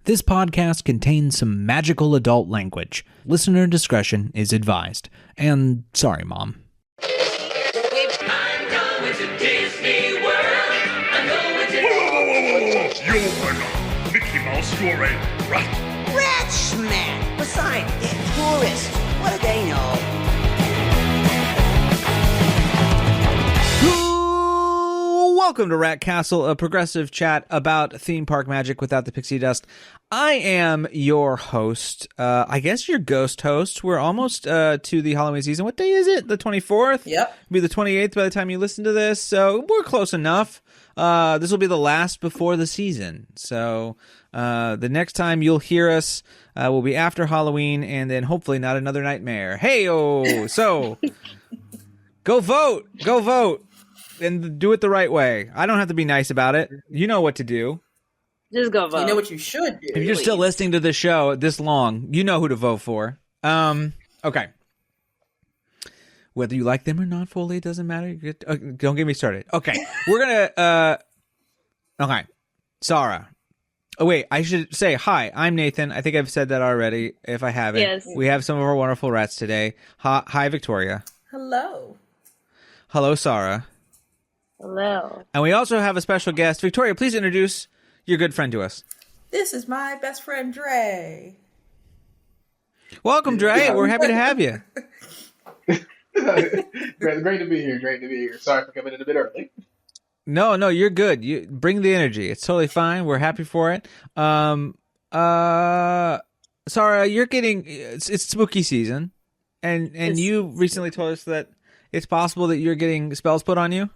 This podcast contains some magical adult language. Listener discretion is advised. And sorry, Mom. I'm going to Disney World. I'm going to... Whoa. You're not Mickey Mouse, you're a rat. Rat smack! Besides, they're tourists. What do they know? Welcome to Rat Castle, a progressive chat about theme park magic without the pixie dust. I am your host, I guess your ghost host. We're almost to the Halloween season. What day is it? The 24th? Yep. It'll be the 28th by the time you listen to this, so we're close enough. This will be the last before the season. So the next time you'll hear us will be after Halloween, and then hopefully not another nightmare. Hey-oh! So, go vote! Go vote! And do it the right way. I don't have to be nice about it. You know what to do. Just go vote. You know what you should do. If you're still listening to this show this long, you know who to vote for. Okay. Whether you like them or not fully, it doesn't matter. Don't get me started. Okay. We're going to... Okay. Sarah. Oh, wait. I should say, hi, I'm Nathan. I think I've said that already. If I haven't. Yes. We have some of our wonderful rats today. Hi, Victoria. Hello. Hello, Sarah. Hello. And we also have a special guest. Victoria, please introduce your good friend to us. This is my best friend, Dre. Welcome, Dre. We're happy to have you. Great to be here. Great to be here. Sorry for coming in a bit early. No, you're good. You bring the energy. It's totally fine. We're happy for it. Sarah, you're getting it's spooky season, and you recently told us that it's possible that you're getting spells put on you.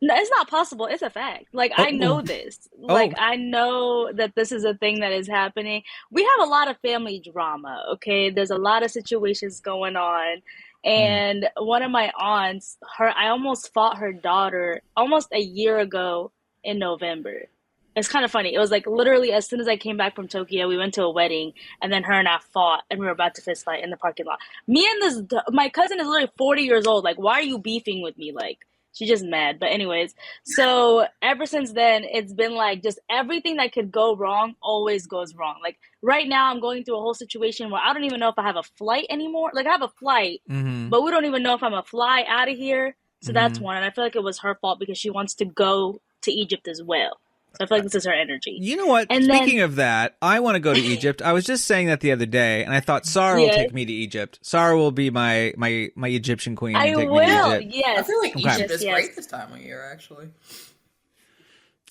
No, it's not possible. It's a fact. Like, I know this. Like, I know that this is a thing that is happening. We have a lot of family drama, okay? There's a lot of situations going on. And one of my aunts, I almost fought her daughter almost a year ago in November. It's kind of funny. It was like literally as soon as I came back from Tokyo, we went to a wedding, and then her and I fought, and we were about to fist fight in the parking lot. My cousin is literally 40 years old. Like, why are you beefing with me? Like, she's just mad. But anyways, so ever since then, it's been like just everything that could go wrong always goes wrong. Like right now, I'm going through a whole situation where I don't even know if I have a flight anymore. Like I have a flight, but we don't even know if I'm a fly out of here. So that's one. And I feel like it was her fault because she wants to go to Egypt as well. So I feel like this is her energy. You know what? And Speaking of that, I want to go to Egypt. I was just saying that the other day, and I thought Sarah will take me to Egypt. Sarah will be my Egyptian queen. I and take will. Me to Egypt. Yes. I feel like Egypt is Yes. great this time of year, actually.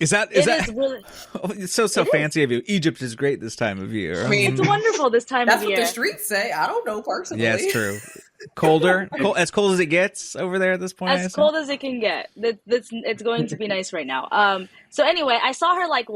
Is that It is really. Oh, it's so fancy of you. Egypt is great this time of year. I mean, It's wonderful this time that's of what year. the streets say. I don't know personally. Yeah, it's true. Colder, as cold as it gets over there at this point. As cold as it can get. It's going to be nice right now. So anyway, I saw her like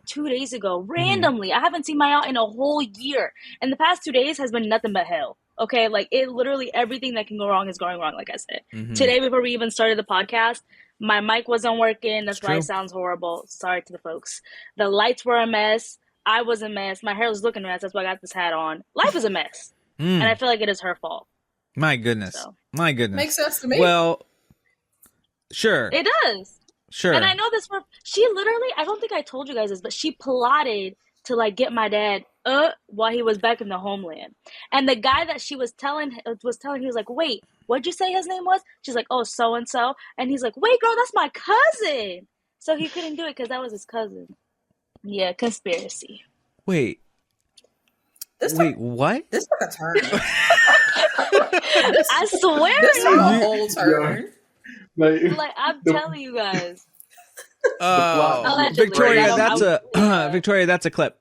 2 days ago randomly. I haven't seen my aunt in a whole year, and the past 2 days has been nothing but hell. Okay, like it literally everything that can go wrong is going wrong. Like I said today, before we even started the podcast, my mic wasn't working. That's why it sounds horrible. Sorry to the folks. The lights were a mess. I was a mess. My hair was looking a mess. That's why I got this hat on. Life is a mess. And I feel like it is her fault. My goodness. So. My goodness. Makes sense to me. Well, sure. It does. Sure. And I know this she literally, I don't think I told you guys this, but she plotted to like get my dad while he was back in the homeland. And the guy that she was telling, he was like, wait, what'd you say his name was? She's like, oh, so-and-so. And he's like, wait, girl, that's my cousin. So he couldn't do it because that was his cousin. Yeah, conspiracy. Wait, what? This took a turn. I swear. This took a whole turn. Like, I'm telling you guys. Allegedly. Victoria, that's a clip.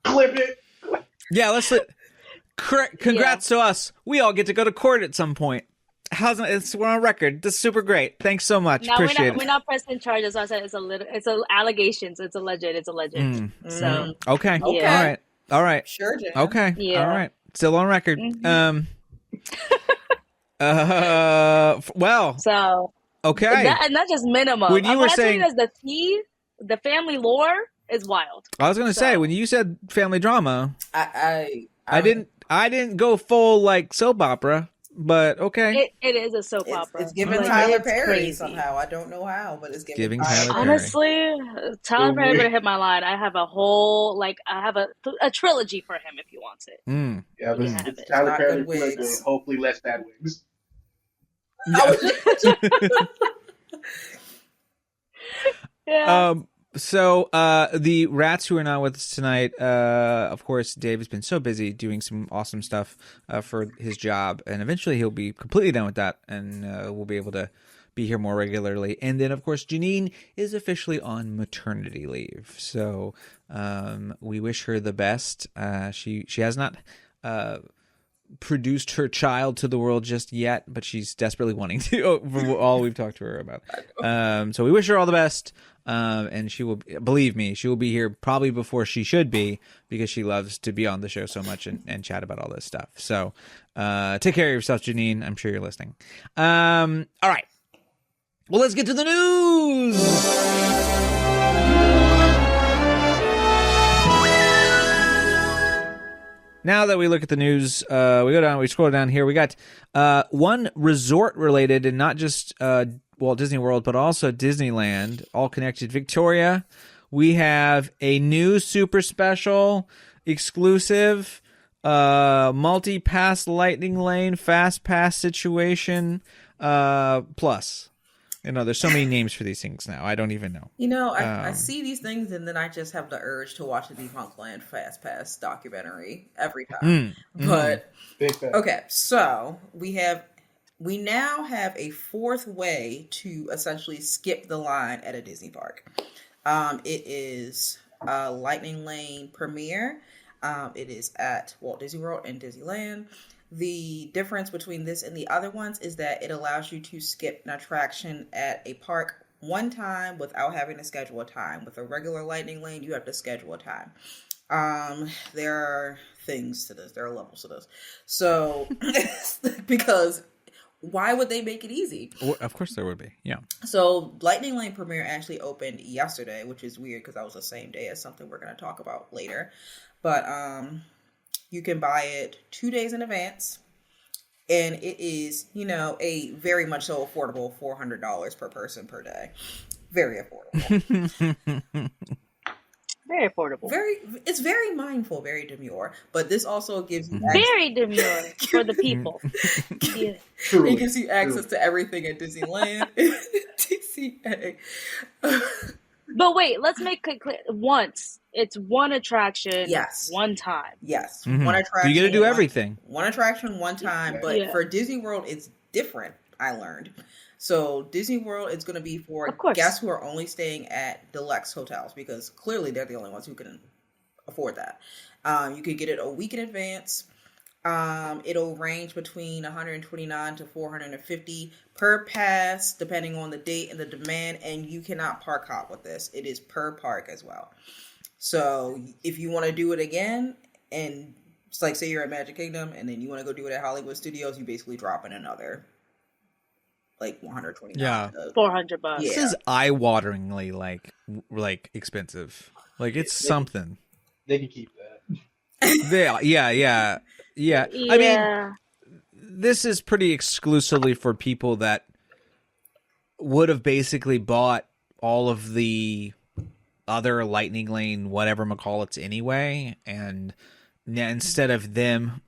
Clip it. Yeah, congrats to us. We all get to go to court at some point. We're on record. This is super great. Thanks so much. No, Appreciate it. we're not pressing charges. I said it's an allegation, so it's alleged. So Okay. Yeah. All right. Sure, Jen. Okay. Yeah. All right. Still on record. Well. So okay. and that's just minimum. When you were saying the family lore is wild. I was going to say, when you said family drama, I I didn't go full like soap opera. but okay. It is a soap opera. It's giving Like, Tyler it's Perry crazy. somehow. I don't know how, but it's giving Tyler Perry. Honestly, Tyler Perry better hit my line. I have a whole I have a trilogy for him if he wants it. Yeah, He this can have is it. Tyler Not Perry good wigs. hopefully less bad wigs. Yeah. So the rats who are not with us tonight, of course, Dave has been so busy doing some awesome stuff for his job, and eventually he'll be completely done with that, and we'll be able to be here more regularly. And then, of course, Janine is officially on maternity leave, so we wish her the best. She has not produced her child to the world just yet, but she's desperately wanting to, from all we've talked to her about. So we wish her all the best. And she will, believe me, she will be here probably before she should be, because she loves to be on the show so much and chat about all this stuff. So take care of yourself, Janine. I'm sure you're listening. All right. Well, let's get to the news. Now that we look at the news, we scroll down here. We got one resort related, and not just Walt Disney World, but also Disneyland, all connected. Victoria, we have a new super special, exclusive, multi-pass lightning lane, fast pass situation, plus. There's so many names for these things now. I don't even know. I see these things and then I just have the urge to watch the Defunctland Fast Pass documentary every time. But okay, so we now have a fourth way to essentially skip the line at a Disney park. It is Lightning Lane Premiere. It is at Walt Disney World and Disneyland. The difference between this and the other ones is that it allows you to skip an attraction at a park one time without having to schedule a time. With a regular Lightning Lane, you have to schedule a time. There are things to this. There are levels to this. So, because why would they make it easy? Well, of course there would be, yeah. So, Lightning Lane Premiere actually opened yesterday, which is weird because that was the same day as something we're going to talk about later. But, you can buy it 2 days in advance, and it is, a very much so affordable $400 per person per day. Very affordable. Very affordable. It's very mindful, very demure. But this also gives you very demure for the people. Yeah. It gives you access to everything at Disneyland, DCA. But wait, let's make it clear. It's one attraction, yes, one time. Yes, one attraction. You got to do everything. One attraction, one time. But for Disney World, it's different. I learned. So Disney World, it's going to be for guests who are only staying at deluxe hotels, because clearly they're the only ones who can afford that. You can get it a week in advance. It'll range between $129 to $450 per pass, depending on the date and the demand. And you cannot park hop with this. It is per park as well. So if you want to do it again, and it's like, say you're at Magic Kingdom and then you want to go do it at Hollywood Studios, you basically drop in another like $129. Yeah, $400. Yeah. This is eye-wateringly like expensive. Like it's something. They can keep that. Yeah. I mean, this is pretty exclusively for people that would have basically bought all of the other Lightning Lane, whatever McCall anyway, and instead of them,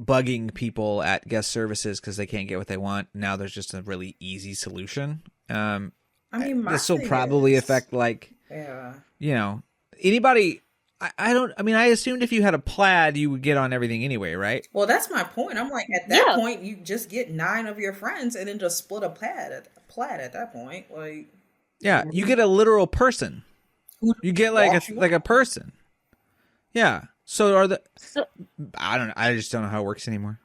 bugging people at guest services because they can't get what they want, now there's just a really easy solution. I mean, this will probably affect anybody. I assumed if you had a plaid, you would get on everything anyway, right? Well, that's my point. I'm like, at that point, you just get 9 of your friends and then just split a plaid at that point. Like, yeah, you get a literal person. You get like a person. Yeah. So I don't know. I just don't know how it works anymore.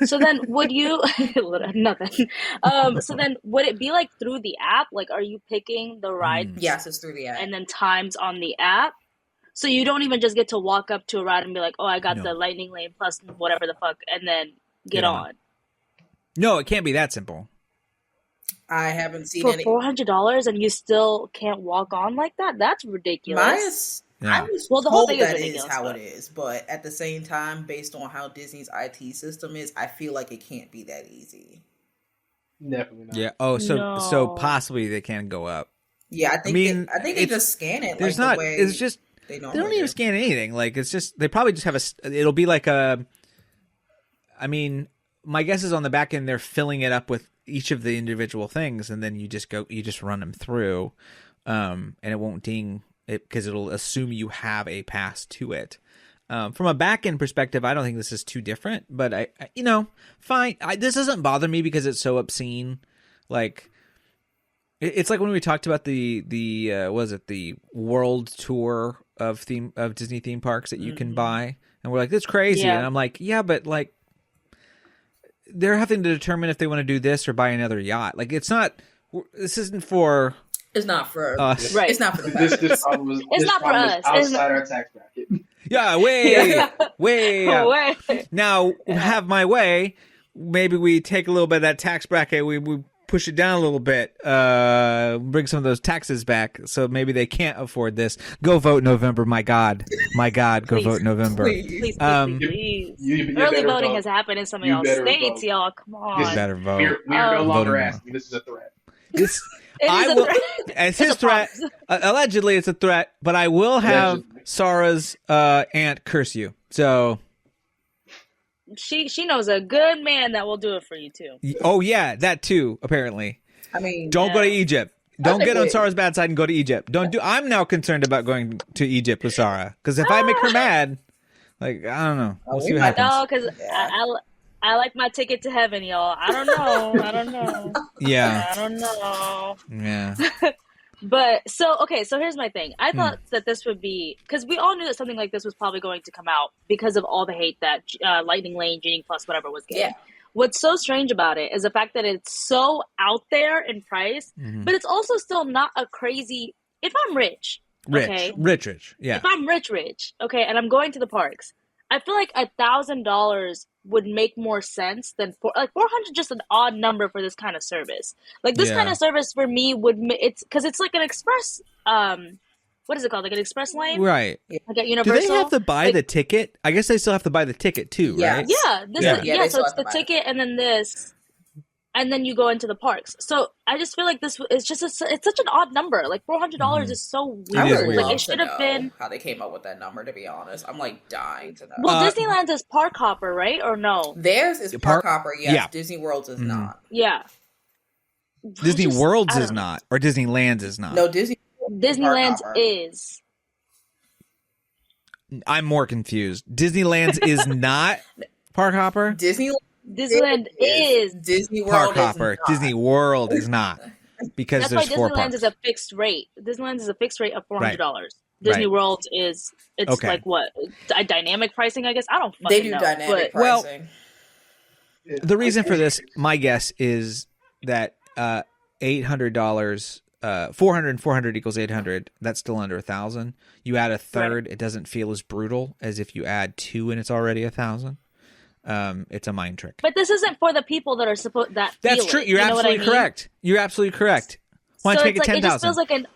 So then would you nothing. So then would it be like through the app? Like, are you picking the ride? Yes, it's through the app. And then times on the app? So you don't even just get to walk up to a ride and be like, oh, I got the Lightning Lane plus whatever the fuck, and then get on. No, it can't be that simple. I haven't seen for any $400 and you still can't walk on like that. That's ridiculous. I was Well, the whole told thing is that is ridiculous, how but- it is, but at the same time, based on how Disney's IT system is, I feel like it can't be that easy. Definitely not. Yeah. Oh, so No. possibly they can go up. Yeah, I think mean, they just scan it. There's like not. The way It's just they don't normally even do. scan anything. Like it's just they probably just have it'll be like a. I mean, my guess is on the back end they're filling it up with each of the individual things, and then you just run them through, and it won't ding it because it'll assume you have a pass to it. From a back end perspective, I don't think this is too different, but I fine. This doesn't bother me because it's so obscene. Like, it's like when we talked about the world tour of Disney theme parks that you can buy, and we're like, that's crazy, Yeah. and I'm like, yeah, but like, they're having to determine if they want to do this or buy another yacht. Like, it's not. This isn't for. It's not for us. Right. It's not for the This problem was, It's this not for problem was us. It's outside our tax bracket. Yeah, way. Way. Now, have my way. Maybe we take a little bit of that tax bracket. We push it down a little bit. Bring some of those taxes back. So maybe they can't afford this. Go vote November. My God. Go Please. vote November. Please. Please. You Early better voting vote. has happened in some of You y'all better states, vote. y'all. Come on. You better vote. We are no longer Voting asking. This is a threat. This, It is I a will. threat. It's his It's a threat. Allegedly, it's a threat. But I will have Allegedly. Sarah's aunt curse you. So. She knows a good man that will do it for you too. Oh yeah, that too. Apparently. I mean, Don't go to Yeah. Egypt. Don't get on Wait. Sarah's bad side and go to Egypt. Don't do. I'm now concerned about going to Egypt with Sarah because if I make her mad, like I don't know, we'll see what happens. No, because Yeah. I like my ticket to heaven, y'all. I don't know. I don't know. Yeah, I don't know. yeah. But so here's my thing. I thought that this would be because we all knew that something like this was probably going to come out because of all the hate that Lightning Lane, Genie Plus, whatever was getting. Yeah. What's so strange about it is the fact that it's so out there in price, but it's also still not a crazy. If I'm rich, okay, Rich. Yeah, if I'm rich, okay, and I'm going to the parks, I feel like $1,000 would make more sense than $400. Just an odd number for this kind of service. Like this Yeah. kind of service for me would it's because it's like an express. What is it called? Like an express lane, right. Like at Do Universal. they have to buy Like- the ticket? I guess they still have to buy the ticket too, Yeah. right? Yeah, this Yeah. Is, Yeah, yeah. they So still it's have the to buy ticket and then this, and then you go into the parks. So I just feel like this is just it's such an odd number. Like $400 is so I weird. is would weird. Like love it should to have know been. how they came up with that number. To be honest, I'm like dying to know. Well, Disneyland is Park Hopper, right? Or no? Theirs is Park- Park Hopper. Yes, yeah. Disney World's is not. Yeah. Disney Just- World's I is don't know. not, or Disneyland's is not. No, Disney. Disneyland's Hopper. is. I'm more confused. Disneyland's is not Park Hopper. Disneyland is. Disney World Park is Hopper. not. Disney World is not because That's why there's 4 Disneyland parks. is a fixed rate. Disneyland is a fixed rate of $400. Right. Disney Right. World is Okay. like what a dynamic pricing, I guess. I don't They fucking do know, dynamic but Well, pricing. The reason for this, my guess, is that $800, 400 and 400 equals 800. That's still under 1,000. You add a third, it doesn't feel as brutal as if you add 2 and it's already 1,000. It's a mind trick. But this isn't for the people that are supposed that. That's feel true. it, You're you know what I absolutely mean? correct. You're absolutely correct. Why don't So you make it's it like it just 10,000? feels like an.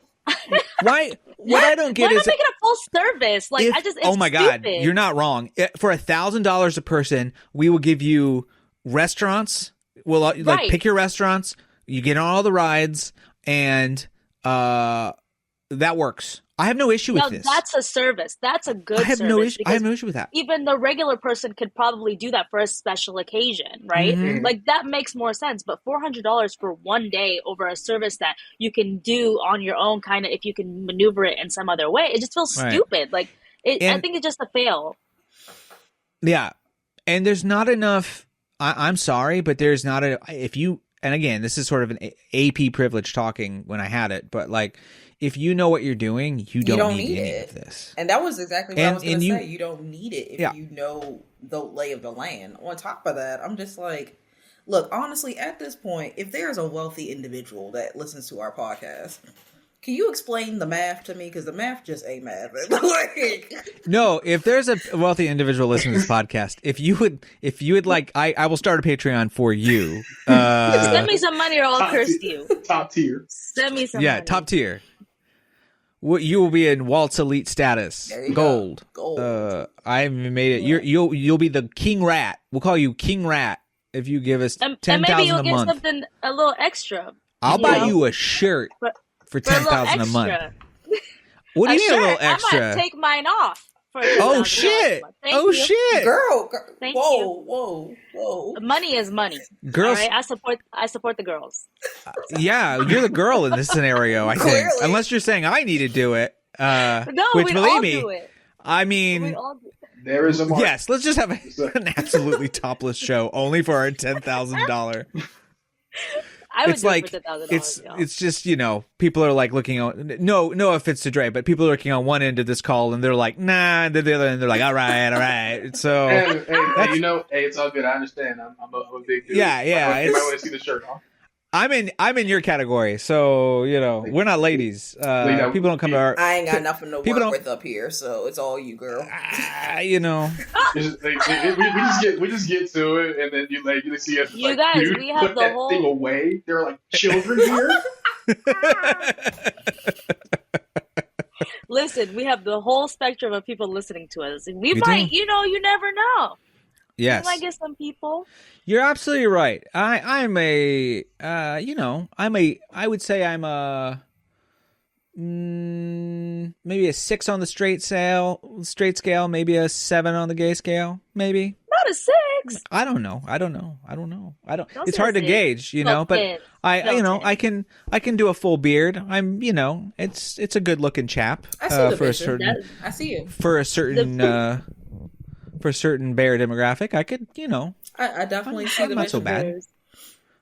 Why? What I don't get Why is not make it a full service? Like if- I just. It's oh my God, stupid. you're not wrong. For $1,000 a person, we will give you restaurants. We'll like Right. pick your restaurants. You get on all the rides, and that works. I have no issue with No, this. that's a service. That's a good. I have service no issue. I because have no issue with that. even the regular person could probably do that for a special occasion, right? Mhm. Like that makes more sense. But $400 for one day over a service that you can do on your own, kind of if you can maneuver it in some other way, it just feels Right. stupid. Like I And- think it's just a fail. Yeah, and there's not enough. I'm sorry, but there's not a. If you and again, this is sort of an AP privilege talking when I had it, but like if you know what you're doing, you don't need any it. of this. And that was exactly what I And- was going and to you- say. You don't need it if Yeah. you know the lay of the land. On top of that, I'm just like, look, honestly, at this point, if there's a wealthy individual that listens to our podcast, can you explain the math to me? Because the math just ain't math. Like, No, if there's a wealthy individual listening to this podcast, if you would like, I will start a Patreon for you. Send me some money or I'll curse you. Top tier. Send me some Yeah, money. top tier. You will be in Walt's elite status. There you Gold. go. Gold. I haven't made it. You'll be the King Rat. We'll call you King Rat if you give us and 10,000 maybe you'll a get month. something a little extra. I'll buy you a shirt for For a little 10,000 a month. extra. What do you mean a little shirt. I extra? might take mine off. For Oh $10,000 shit! a month. Thank Oh you. shit! Girl. Thank Whoa, you. whoa. Money is money. Girls, All right? I support the girls. yeah, you're the girl in this scenario. I think, Clearly. unless you're saying I need to do it. No, Which we believe all me, do it. I We mean, all do. There is a mark. yes. Let's just have an absolutely topless show only for our $10,000. I would It's do like it for $10,000. it's just people are like looking on. No offense to Dre, but people are looking on one end of this call and they're like, nah, and then the other end they're like, all right. So Hey, it's all good. I understand. I'm a big dude. Yeah. You might want to see the shirt off. I'm in your category, so we're not ladies. People don't come to our. I ain't got nothing to people work don't- with up here, so it's all you, girl. We just get to it, and then you see us. You like, guys, dude, we have put the that whole- thing away. There are like children here. Listen, we have the whole spectrum of people listening to us. We You might, do. you never know. Yes, We might get some people. you're absolutely right. I would say I'm a maybe a 6 on the straight scale, maybe a 7 on the gay scale, maybe. Not a 6. I don't know. Don't It's say hard to 6. gauge, No, but 10. I No, 10. I can do a full beard. I'm, it's a good looking chap I see the for a vision. certain I see you. for a certain bear demographic. I could, I definitely see I'm the not so vision. bad.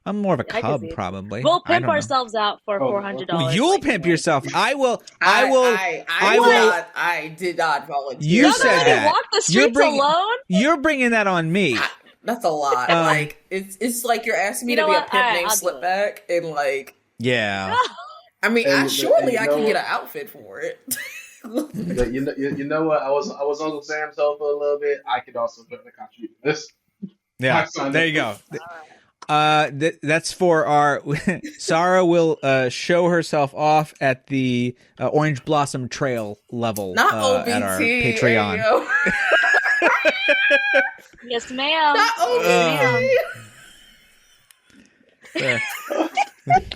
I'm more of a I can cub see it. probably. We'll I pimp don't know. ourselves out for $400. Well, you'll like, pimp you know. yourself. I will. I did not volunteer. You Y'all said gonna let me that. walk the You're streets bringing- alone? You're bringing that on me. That's a lot. Like it's like you're asking me You to know be a what? pimp Alright, named I'll do it. Slipback, and like, Yeah. I mean, And- surely and I you can know get what? an outfit for it. But you know what? I was Uncle Sam's helper a little bit. I could also put in the contribution. Yeah. There you go. That's for our. Sarah will show herself off at the Orange Blossom Trail level Not OBT. at our Patreon. Ayo. Yes, ma'am. Not OBT. The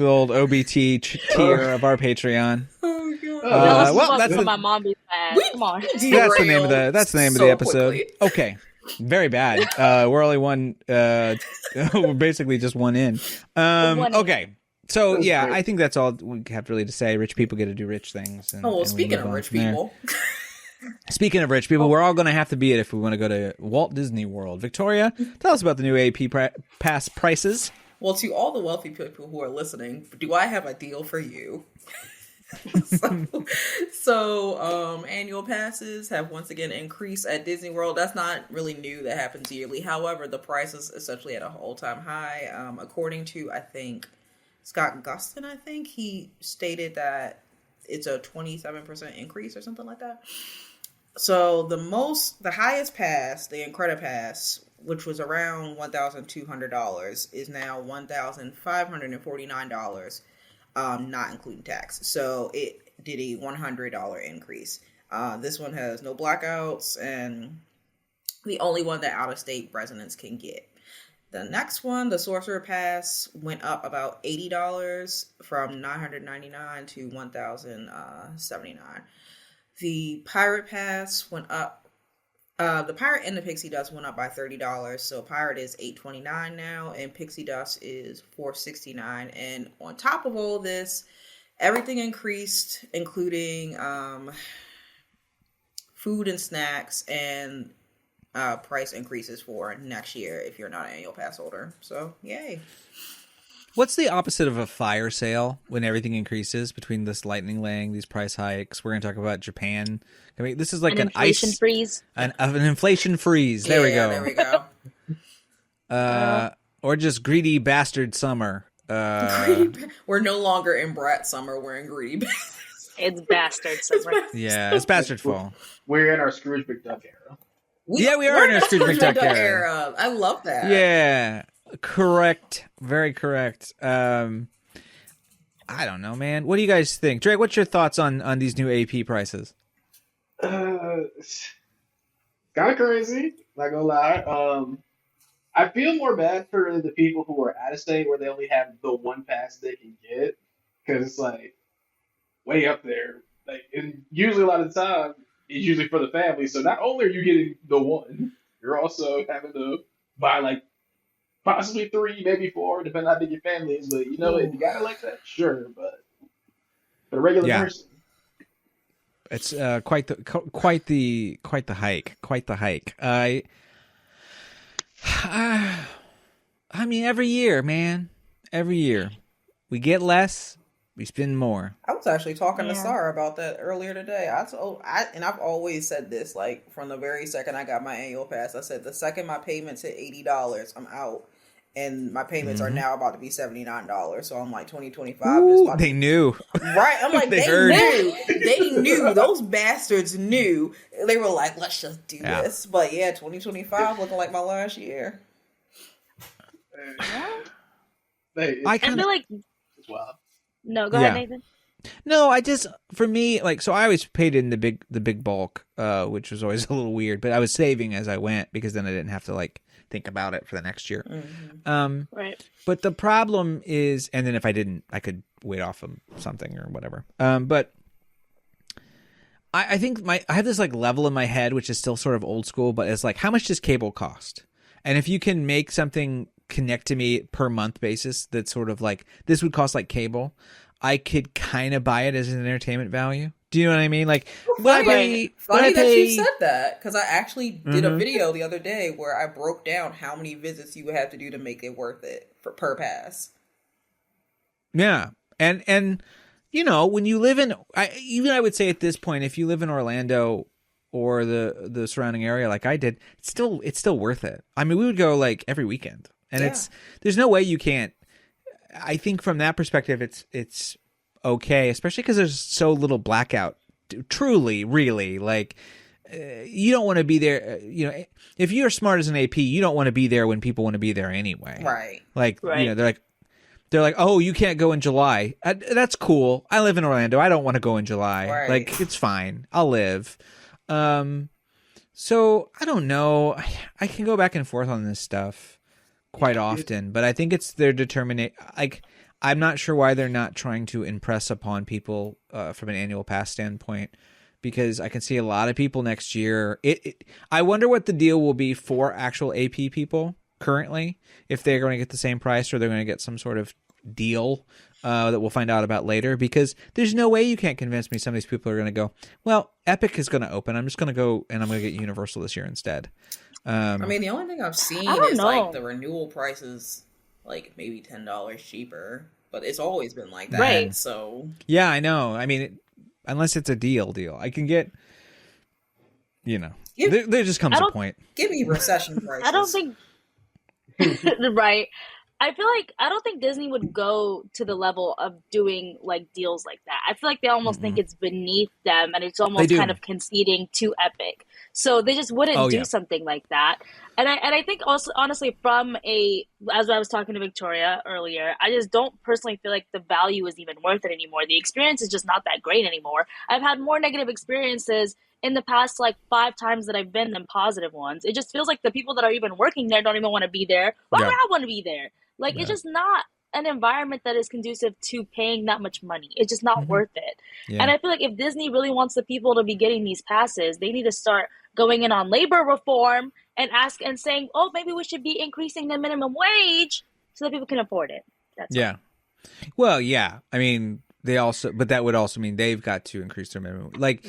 old OBT tier of our Patreon. Oh god. Well, that's for the- my mom be bad. Come on. That's the name of the. That's the name of the So episode. quickly. Okay. Very bad. We're only one. We're basically just one in. One in. Okay. So That's yeah, great. I think that's all we have really to say. Rich people get to do rich things. And, Oh well, and we speaking move of on rich from there. people, Speaking of rich people, we're all going to have to be it if we want to go to Walt Disney World. Victoria, tell us about the new AP pass prices. well, to all the wealthy people who are listening, do I have a deal for you? So, annual passes have once again increased at Disney World. That's not really new. That happens yearly. However, the price is essentially at an all-time high. According to, I think, Scott Gustin, I think, he stated that it's a 27% increase or something like that. So, the highest pass, the Incredipass, which was around $1,200, is now $1,549. Not including tax. So it did a $100 increase. This one has no blackouts and the only one that out-of-state residents can get. The next one, the Sorcerer Pass, went up about $80 from $999 to $1,079. The Pirate Pass went up. The Pirate and the Pixie Dust went up by $30. So Pirate is $829 now, and Pixie Dust is $469. And on top of all this, everything increased, including food and snacks and price increases for next year if you're not an annual pass holder. So yay! What's the opposite of a fire sale when everything increases between this lightning laying, these price hikes? We're going to talk about Japan. I mean, this is like an inflation ice freeze. an inflation freeze. There we Yeah, go. There we go. Or just greedy bastard summer. We're no longer in Brat Summer. We're in Greedy. It's bastard summer. Yeah, it's bastard fall. We're in our Scrooge McDuck era. Yeah, we are we're in our Scrooge McDuck era. I love that. Yeah, correct. Very correct. I don't know, man. What do you guys think? Drake, what's your thoughts on these new AP prices? It's kind of crazy. Not gonna lie. I feel more bad for the people who are out of state where they only have the one pass they can get because it's like way up there. Like, and usually a lot of the time it's usually for the family. So not only are you getting the one, you're also having to buy like possibly three, maybe four, depending on how big your family is. But if you got it like that, sure. But for a regular person, it's quite the hike. I mean, every year, man, every year we get less, we spend more. I was actually talking to Sarah about that earlier today. I've always said this, like from the very second I got my annual pass. I said the second my payments hit $80, I'm out, and my payments are now about to be $79. So I'm like 2025. Ooh, they knew, right? I'm like they knew. They knew. Those bastards knew. They were like, let's just do this. But yeah, 2025 looking like my last year. I feel like. Wow. No, go ahead, Nathan. No, for me, like, so I always paid in the big bulk, which was always a little weird, but I was saving as I went because then I didn't have to like think about it for the next year. Mm-hmm. Right. But the problem is, and then if I didn't, I could wait off of something or whatever. But I think I have this like level in my head, which is still sort of old school, but it's like, how much does cable cost? And if you can make something connect to me per month basis that's sort of like, this would cost like cable, I could kind of buy it as an entertainment value. Do you know what I mean? Like, funny that you said that, because I actually did a video the other day where I broke down how many visits you would have to do to make it worth it per pass. Yeah, and when you live in, I would say at this point, if you live in Orlando or the surrounding area like I did, it's still worth it. I mean, we would go like every weekend, and there's no way you can't. I think from that perspective, it's okay, especially because there's so little blackout. Truly, really, like you don't want to be there. If you're smart as an AP, you don't want to be there when people want to be there anyway. Right. Like, they're like, oh, you can't go in July. That's cool. I live in Orlando. I don't want to go in July. Right. Like, it's fine. I'll live. So I don't know. I can go back and forth on this stuff quite often, but I think it's their determination. Like, I'm not sure why they're not trying to impress upon people from an annual pass standpoint, because I can see a lot of people next year. I wonder what the deal will be for actual AP people currently, if they're going to get the same price or they're going to get some sort of deal that we'll find out about later, because there's no way you can't convince me some of these people are going to go, well, Epic is going to open. I'm just going to go and I'm going to get Universal this year instead. I mean, the only thing I've seen is like the renewal prices, like maybe $10 cheaper, but it's always been like that. Right. So yeah, I know. I mean, unless it's a deal, I can get. There just comes a point. Give me recession prices. I don't think. Right. I feel like I don't think Disney would go to the level of doing like deals like that. I feel like they almost think it's beneath them, and it's almost kind of conceding to Epic. So they just wouldn't do something like that. And I think also, honestly, as I was talking to Victoria earlier, I just don't personally feel like the value is even worth it anymore. The experience is just not that great anymore. I've had more negative experiences in the past like 5 times that I've been than positive ones. It just feels like the people that are even working there don't even want to be there. Why would I want to be there? Like, it's just not an environment that is conducive to paying that much money. It's just not worth it. Yeah. And I feel like if Disney really wants the people to be getting these passes, they need to start going in on labor reform and saying, oh, maybe we should be increasing the minimum wage so that people can afford it. That's all. Well, yeah. I mean, but that would also mean they've got to increase their minimum. Like,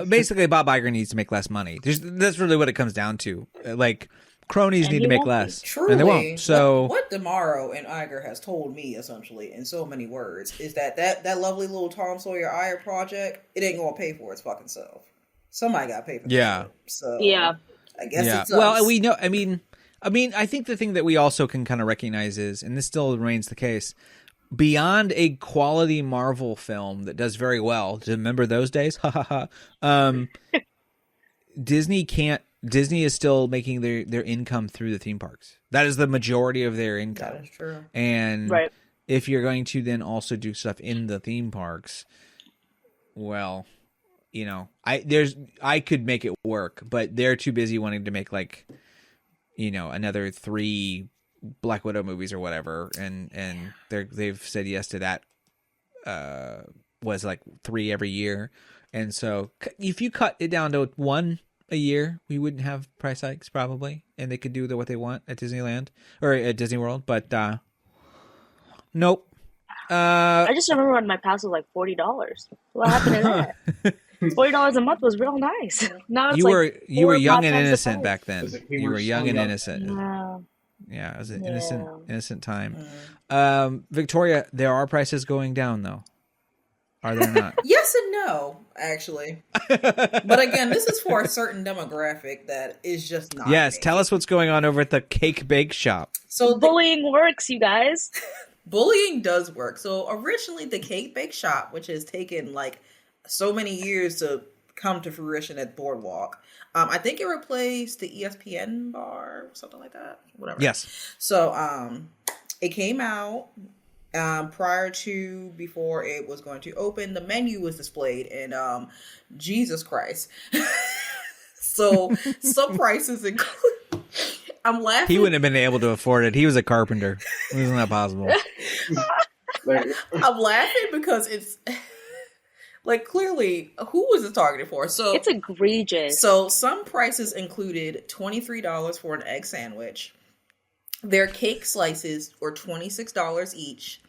basically, Bob Iger needs to make less money. That's really what it comes down to. Like, cronies need to make less. Truly, and they won't. So what DeMauro and Iger has told me, essentially, in so many words, is that lovely little Tom Sawyer Iger project, it ain't gonna pay for its fucking self. Somebody got to pay for it. Yeah. So I guess it's us. Well, we know. I mean, I think the thing that we also can kind of recognize is, and this still remains the case, beyond a quality Marvel film that does very well. Do you remember those days? Disney is still making their income through the theme parks. That is the majority of their income. That is true. And if you're going to then also do stuff in the theme parks, well, you know, I could make it work, but they're too busy wanting to make like, you know, another 3 Black Widow movies or whatever, and they've said yes to that. Was like 3 every year, and so if you cut it down to 1 a year, we wouldn't have price hikes probably, and they could do what they want at Disneyland or at Disney World. But nope. I just remember when my pass was like $40. What happened to that? $40 a month was real nice. Now it's you were young and times the innocent price. back then. We You were were so young and young. innocent. Yeah, it was an Yeah. innocent time. Victoria, there are prices going down though. Are there not? Yes and no, actually. But again, this is for a certain demographic that is just not. Yes, me. tell us what's going on over at the Cake Bake Shop. So Bullying works, you guys. bullying does work. So originally, the Cake Bake Shop, which has taken like so many years to come to fruition at Boardwalk, I think it replaced the ESPN bar, something like that. Whatever. Yes. So it came out. Before it was going to open, the menu was displayed, and Jesus Christ. So some prices include. I'm laughing. He wouldn't have been able to afford it. He was a carpenter. Isn't that possible? I'm laughing because it's like clearly who was it targeted for? So It's egregious. So some prices included $23 for an egg sandwich. Their cake slices were $26 each.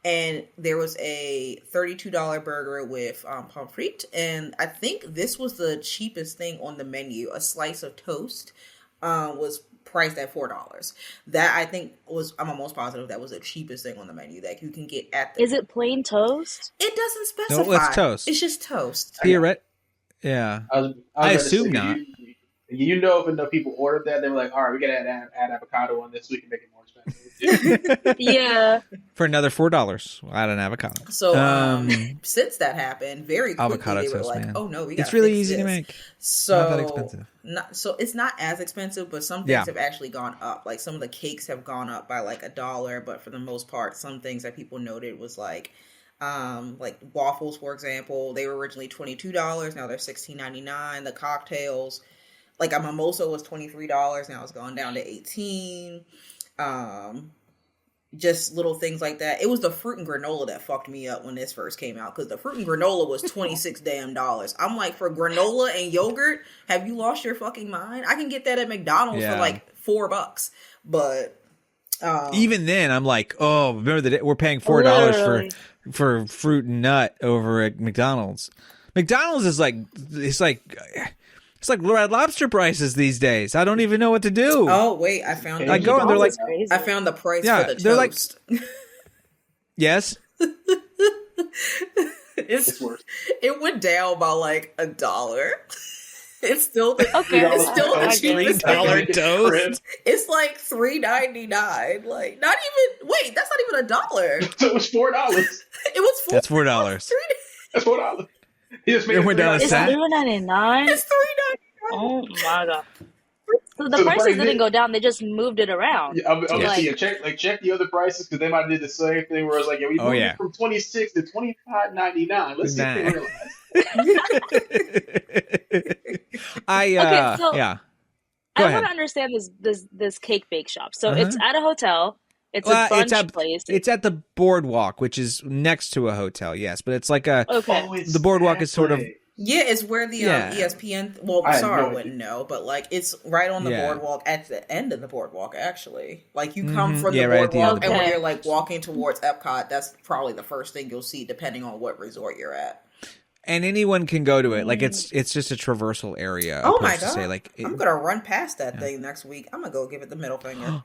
And there was a $32 burger with pommes and I think this was the cheapest thing on the menu. A slice of toast was priced at $4. That I think I'm almost positive that was the cheapest thing on the menu that you can get at the. Is it plain toast? It doesn't specify. No, it's toast. It's just toast. Yeah. I assume not. You know, if enough people ordered that, they were like, all right, we got to add avocado on this so we can make it more expensive. Yeah. For another $4, add an avocado. So since that happened, very quickly avocado they were toast, like, man. "Oh no, we got." It's really fix easy to this. make. So Not that expensive. So it's not as expensive, but some things have actually gone up. Like some of the cakes have gone up by like $1, but for the most part, some things that people noted was like waffles, for example, they were originally $22, now they're $16.99. The cocktails, like a mimosa was $23, now it's gone down to $18. Just little things like that. It was the fruit and granola that fucked me up when this first came out, because the fruit and granola was $26 damn dollars. I'm like, for granola and yogurt, have you lost your fucking mind? I can get that at McDonald's for like $4, but even then, I'm like, oh, remember that we're paying $4 for fruit and nut over at McDonald's. McDonald's is like it's like Red Lobster prices these days. I don't even know what to do. Oh wait, I found. I go and they're like, I found the price Yeah, for the they're like- toast. yes. It's worse. It went down by like $1. It's still Okay. It's still the cheapest $3 thing. toast. It's like $3.99. Like not even. Wait, that's not even $1. So it was $4. It was $4. That's $4. That's $4. He just made It went down a It's cent. $3.99. It's $3.99. Oh my god. So the So the prices price didn't did- go down, they just moved it around. Yeah, I'm gonna Like- see you check the other prices, because they might have did the same thing where it's like, yeah, we moved it from $26 to $25.99. Let's see if they realize. Okay, so- yeah. I Go want ahead. to understand this cake bake shop. So it's at a hotel. It's a brunch place. It's at the boardwalk, which is next to a hotel, yes. But it's like a Okay. Oh, it's the boardwalk that is sort of way. Yeah, it's where the Yeah. ESPN. Well, I had sorry, no I wouldn't know, but like it's right on the Yeah. boardwalk at the end of the boardwalk. Actually, like you come from Yeah, the right at the end boardwalk, of the and when boardwalk. you're like walking towards Epcot, that's probably the first thing you'll see, depending on what resort you're at. and anyone can go to it. Like it's just a traversal area. Oh my opposed to god! say, like I'm gonna run past that thing next week. I'm gonna go give it the middle finger.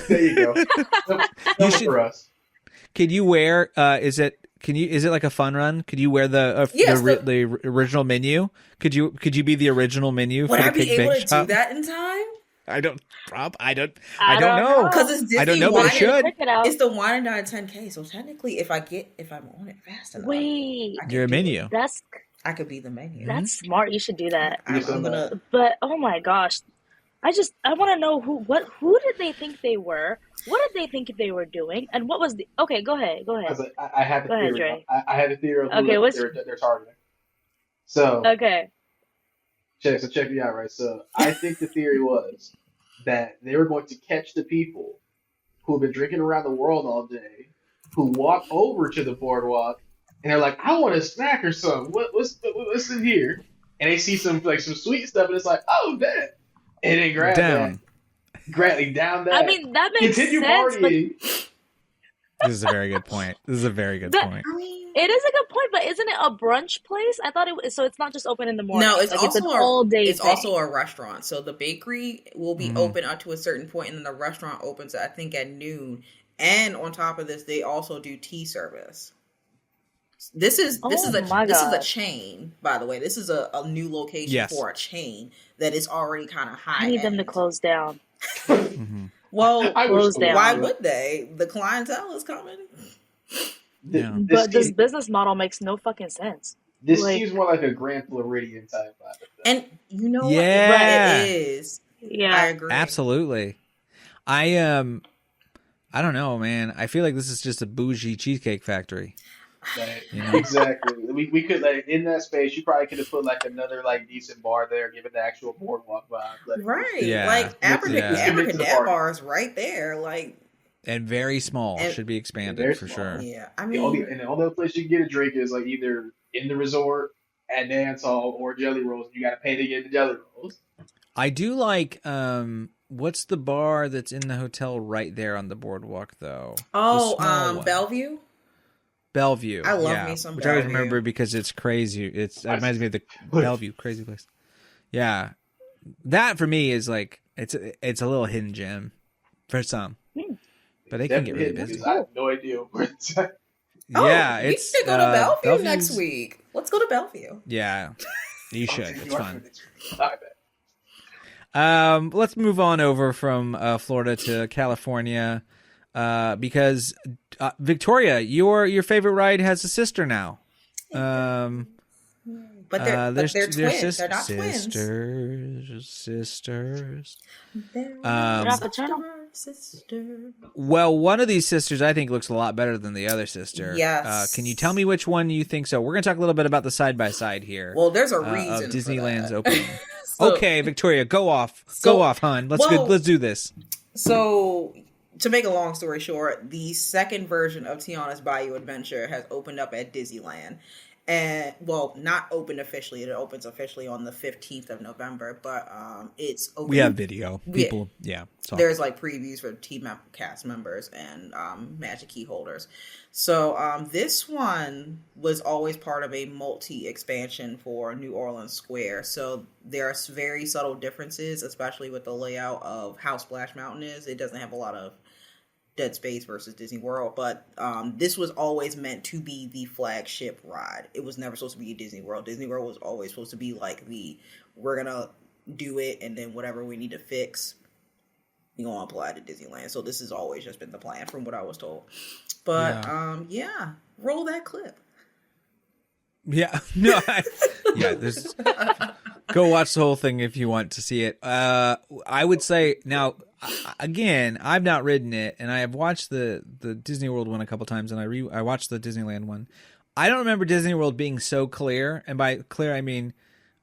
There you go. That was should- for us. Could you wear? Is it like a fun run? Could you wear the Yes, the original menu? Could you be the original menu Would for the I be Cake able Bake to Shop? do that in time? I don't know. Because it's Disney I don't know, but Wine it should. Check it out. It's the wine and dine 10K. So technically, if I'm on it fast enough, Wait, I could You're a do it. menu. I could be the menu. that's smart. You should do that. I'm gonna. But oh my gosh, I want to know who did they think they were? What did they think they were doing? And what was the? Okay, go ahead. I was like, I have a Go ahead, theory. Dre. I have a theory of who Okay, what's they're targeting. So okay? check me out, right? So I think the theory was that they were going to catch the people who have been drinking around the world all day, who walk over to the boardwalk, and they're like, "I want a snack or something. What's in here?" And they see some sweet stuff, and it's like, "Oh, that," and they grab Down. that, down that. I mean, that makes Continue sense, but partying. This is a very good point. This is a very good That- point. I mean, it is a good point. But isn't it a brunch place? I thought it was. So it's not just open in the morning. no, it's like, also it's an all day. it's also a restaurant. So the bakery will be Mhm. open up to a certain point, and then the restaurant opens, I think, at noon. And on top of this, they also do tea service. This is Oh a my this is a gosh. chain, by the way. This is a new location Yes. for a chain that is already kind of high. I need them to end. close down. Mhm. Well, I wish Close so. down. why would they? The clientele is coming. Yeah. But this business model makes no fucking sense. This like- seems more like a Grand Floridian type vibe. And you know Yeah. what? Right, it is. I Yeah. agree. Absolutely. I don't know, man. I feel like this is just a bougie cheesecake factory. Like, You know? exactly. We could like in that space. You probably could have put like another like decent bar there, give it the actual boardwalk vibe. Like, Right. Yeah. Like Yeah. Abracadabra bar is right there. Like, And very small. And- Should be expanded Very for small. sure. yeah. I the only mean, place you can get a drink is like either in the resort, at dance hall, or Jelly Rolls. You got to pay to get the Jelly Rolls. I do like what's the bar that's in the hotel right there on the boardwalk though? The small one. Bellevue. Bellevue. I love yeah. me some Which I always Bellevue. remember because it's crazy. It reminds me of the Bellevue, crazy place. Yeah. That for me is like it's a little hidden gem for some. But they can get really Definitely, busy. because I have no idea where it's at. Yeah, we it's should go to Bellevue Bellevue's- next week. Let's go to Bellevue. Yeah. You should. I'll take It's you out fun. for next week. I bet. Let's move on over from Florida to California because Victoria, your favorite ride has a sister now. But they're twins. they're They're not twins. Sisters. They're not fraternal? sister. Well, one of these sisters I think looks a lot better than the other sister. Yes. Can you tell me which one you think so? We're going to talk a little bit about the side by side here. Well, there's a of reason for Disneyland's that. opening. So- Okay, Victoria, go off. So- Go off, hon. Let's do this. So, to make a long story short, the second version of Tiana's Bayou Adventure has opened up at Disneyland. And, well, not opened officially. It opens officially on the 15th of November, but it's open. We have video. People, yeah. talk. There's like previews for team cast members and Magic Key holders. So this one was always part of a multi-expansion for New Orleans Square. So there are very subtle differences, especially with the layout of how Splash Mountain is. It doesn't have a lot of dead space versus Disney World, but this was always meant to be the flagship ride. It was never supposed to be a Disney World. Disney World was always supposed to be like we're gonna do it, and then whatever we need to fix, you gonna apply to Disneyland. So this has always just been the plan, from what I was told. But yeah, roll that clip. Yeah. No. There's. Go watch the whole thing if you want to see it. I would say now. Again, I've not ridden it, and I have watched the Disney World one a couple times, and I watched the Disneyland one. I don't remember Disney World being so clear, and by clear I mean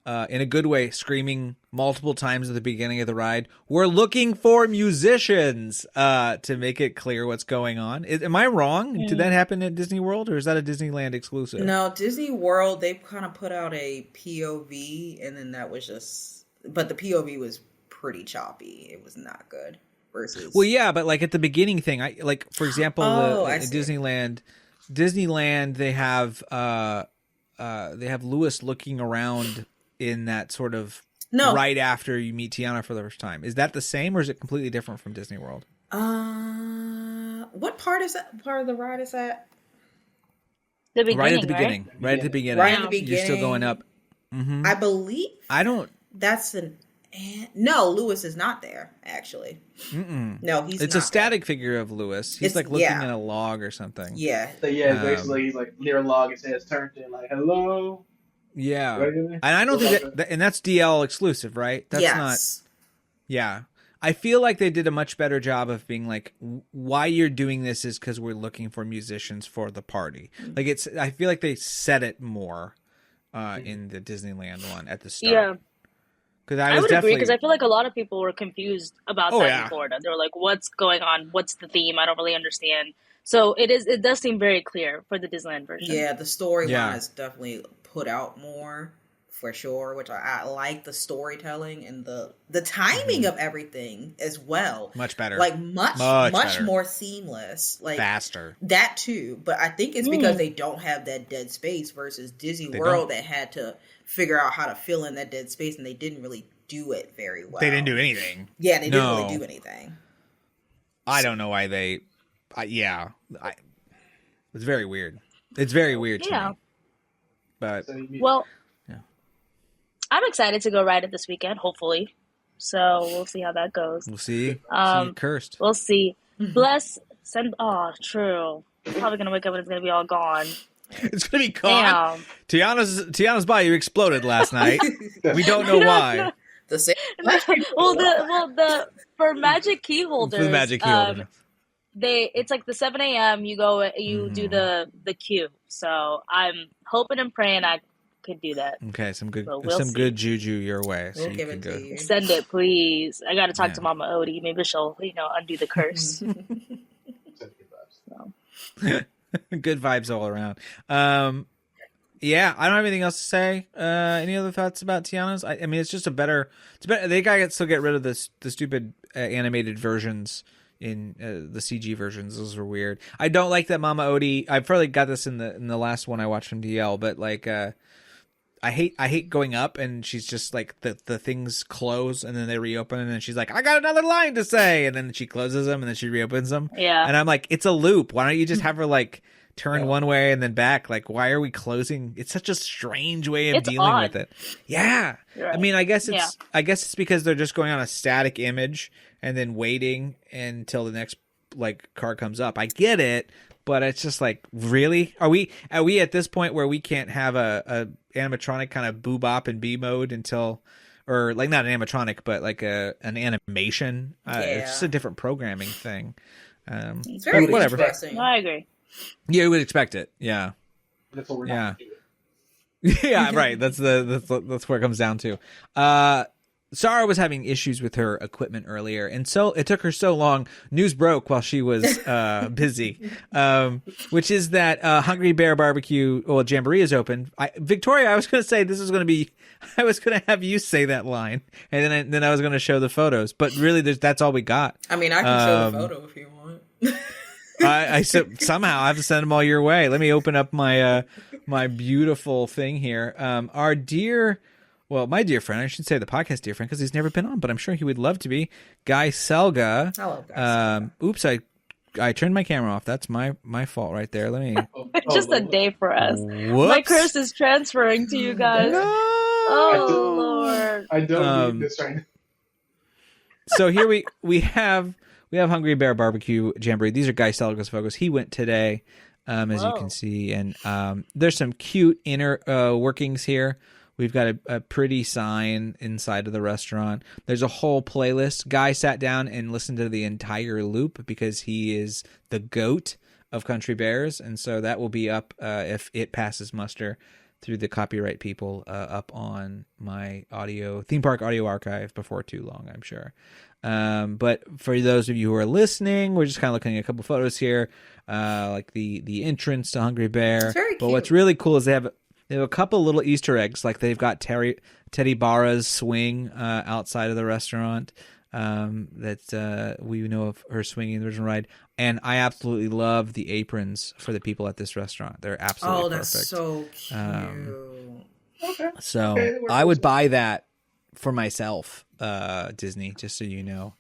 in a good way, screaming multiple times at the beginning of the ride, "We're looking for musicians," to make it clear what's going on. Am I wrong? Did that happen at Disney World, or is that a Disneyland exclusive? No, Disney World, they kind of put out a POV, and then that was just, but the POV was pretty choppy. It was not good. Versus, Well, yeah, but like at the beginning thing, I like for example, I in see. Disneyland, they have Lewis looking around in that sort of right after you meet Tiana for the first time. Is that the same, or is it completely different from Disney World? What part is that? Part of the ride is that? The beginning, Right at the beginning. Right at the beginning. Right at the beginning. You're still going up. Mm-hmm. I believe I don't. that's an. No, Lewis is not there. Actually, no, he's. It's not a static figure of Lewis. He's It's- like looking yeah. at a log or something. There. Yeah, So yeah, basically he's like near a log. His head's turned in, like hello. Yeah. Right in there? And I don't think that, and that's DL exclusive, right? That's yes. Yeah. I feel like they did a much better job of being like, why you're doing this is because we're looking for musicians for the party. Like I feel like they said it more in the Disneyland one at the start. Yeah. Because I would agree, because I feel like a lot of people were confused about that in Florida. They were like, what's going on? What's the theme? I don't really understand. So it does seem very clear for the Disneyland version. Yeah, the storyline is definitely put out more. For sure, which I like the storytelling and the timing of everything as well. Much better. Like much better. more seamless. Like faster. That too. But I think it's because they don't have that dead space versus Disney World that had to figure out how to fill in that dead space, and they didn't really do it very well. They didn't do anything. Yeah, they didn't really do anything. I don't know why they it's very weird. It's very weird to me. But well, I'm excited to go ride it this weekend, hopefully. So we'll see how that goes. We'll see. Cursed. We'll see. True. Probably going to wake up and it's going to be all gone. It's going to be gone. Tiana's body exploded last night. We don't know why. For magic key holders. For the magic key holder. It's like the 7 a.m. you go, you do the queue. So I'm hoping and praying I could do that. Okay, some good juju your way. So we'll give it to you. Send it, please. I got to talk to Mama Odie. Maybe she'll, undo the curse. Good vibes all around. Yeah, I don't have anything else to say. Any other thoughts about Tiana's? I mean, it's just a better. It's better. They gotta still get rid of the stupid animated versions in the CG versions. Those were weird. I don't like that Mama Odie. I probably got this in the last one I watched from DL, but like. I hate going up and she's just like the things close and then they reopen and then she's like, I got another line to say, and then she closes them and then she reopens them. Yeah. And I'm like, it's a loop. Why don't you just have her like turn one way and then back? Like, why are we closing? It's such a strange way of dealing with it. Yeah. Right. I mean, I guess it's because they're just going on a static image and then waiting until the next like car comes up. I get it. But it's just like, really? Are we at this point where we can't have a animatronic kind of boobop and B mode until, or like not an animatronic, but like an animation? It's just a different programming thing. It's very interesting. No, I agree. Yeah, you would expect it. Yeah. That's what we're not doing. Yeah, right. That's where it comes down to. Sarah was having issues with her equipment earlier, and so it took her so long. News broke while she was busy, which is that Hungry Bear Barbecue Jamboree is open. Victoria, I was going to say I was going to have you say that line, and then I was going to show the photos, but really, that's all we got. I mean, I can show the photo if you want. I somehow I have to send them all your way. Let me open up my my beautiful thing here. My dear friend, I should say the podcast dear friend, because he's never been on, but I'm sure he would love to be. Guy Selga. Hello, Guy Selga. Oops, I turned my camera off. That's my fault right there. Let me. Just a day for us. Whoops. My curse is transferring to you guys. No! Oh, Lord. I don't need this right now. So here we have Hungry Bear Barbecue Jamboree. These are Guy Selga's photos. He went today, as you can see, and there's some cute inner workings here. We've got a pretty sign inside of the restaurant. There's a whole playlist. Guy sat down and listened to the entire loop because he is the GOAT of Country Bears. And so that will be up if it passes muster through the copyright people up on my theme park audio archive before too long, I'm sure. But for those of you who are listening, we're just kind of looking at a couple photos here, like the entrance to Hungry Bear. Very cute. But what's really cool is they have a couple little Easter eggs, like they've got Teddy Barra's swing outside of the restaurant that we know of her swinging the original ride. And I absolutely love the aprons for the people at this restaurant. They're absolutely perfect. That's so cute. Okay. So I would buy that for myself, Disney, just so you know.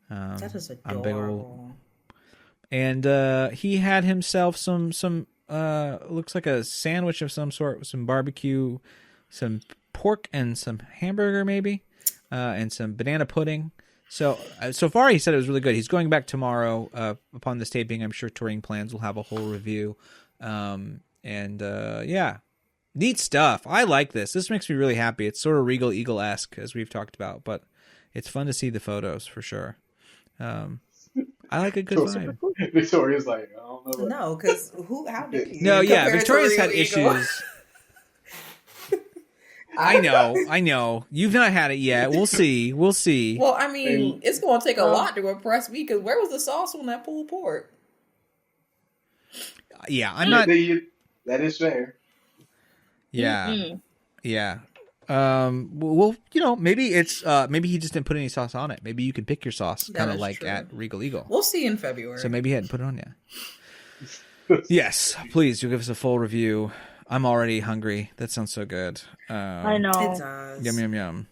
That is adorable. And he had himself some looks like a sandwich of some sort with some barbecue, some pork and some hamburger maybe, and some banana pudding. So far he said it was really good. He's going back tomorrow upon this taping. I'm sure Touring Plans will have a whole review. Yeah, neat stuff. I like this. This makes me really happy. It's sort of Regal Eagle-esque, as we've talked about, but it's fun to see the photos for sure. I like a good vibe. Victoria's like, I don't know. No, because how did you? No, yeah, compare it to Victoria's had Real Eagle? issues. I know. You've not had it yet. We'll see. Well, I mean, it's going to take a lot to impress me, because where was the sauce on that pulled pork? Yeah, I'm not. That is fair. Yeah, Mm-hmm. yeah. Well, maybe it's maybe he just didn't put any sauce on it. Maybe you can pick your sauce, kind of like true. at Regal Eagle. We'll see in February. So maybe he hadn't put it on yet. Yes, please. You'll give us a full review. I'm already hungry. That sounds so good. I know. It does. Yum.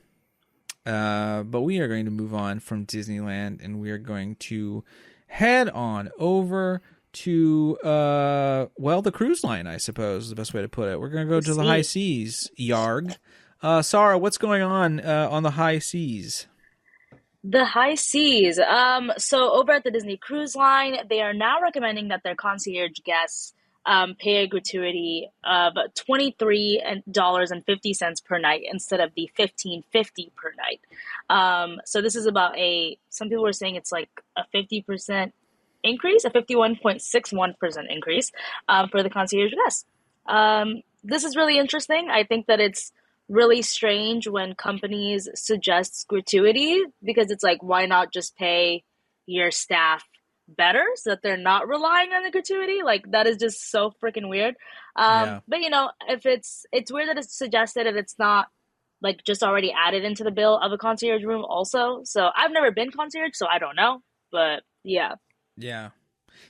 But we are going to move on from Disneyland, and we are going to head on over to the cruise line, I suppose is the best way to put it. We're going to go to the high seas. Yarg. Sarah, what's going on the high seas? The high seas. So over at the Disney Cruise Line, they are now recommending that their concierge guests pay a gratuity of $23.50 per night instead of the $15.50 per night. So this is about some people were saying it's like a 50% increase, a 51.61% increase for the concierge guests. This is really interesting. I think that it's really strange when companies suggest gratuity, because it's like, why not just pay your staff better so that they're not relying on the gratuity? Like, that is just so freaking weird. But if it's weird that it's suggested and it's not like just already added into the bill of a concierge room also. So I've never been concierge, so I don't know, but yeah.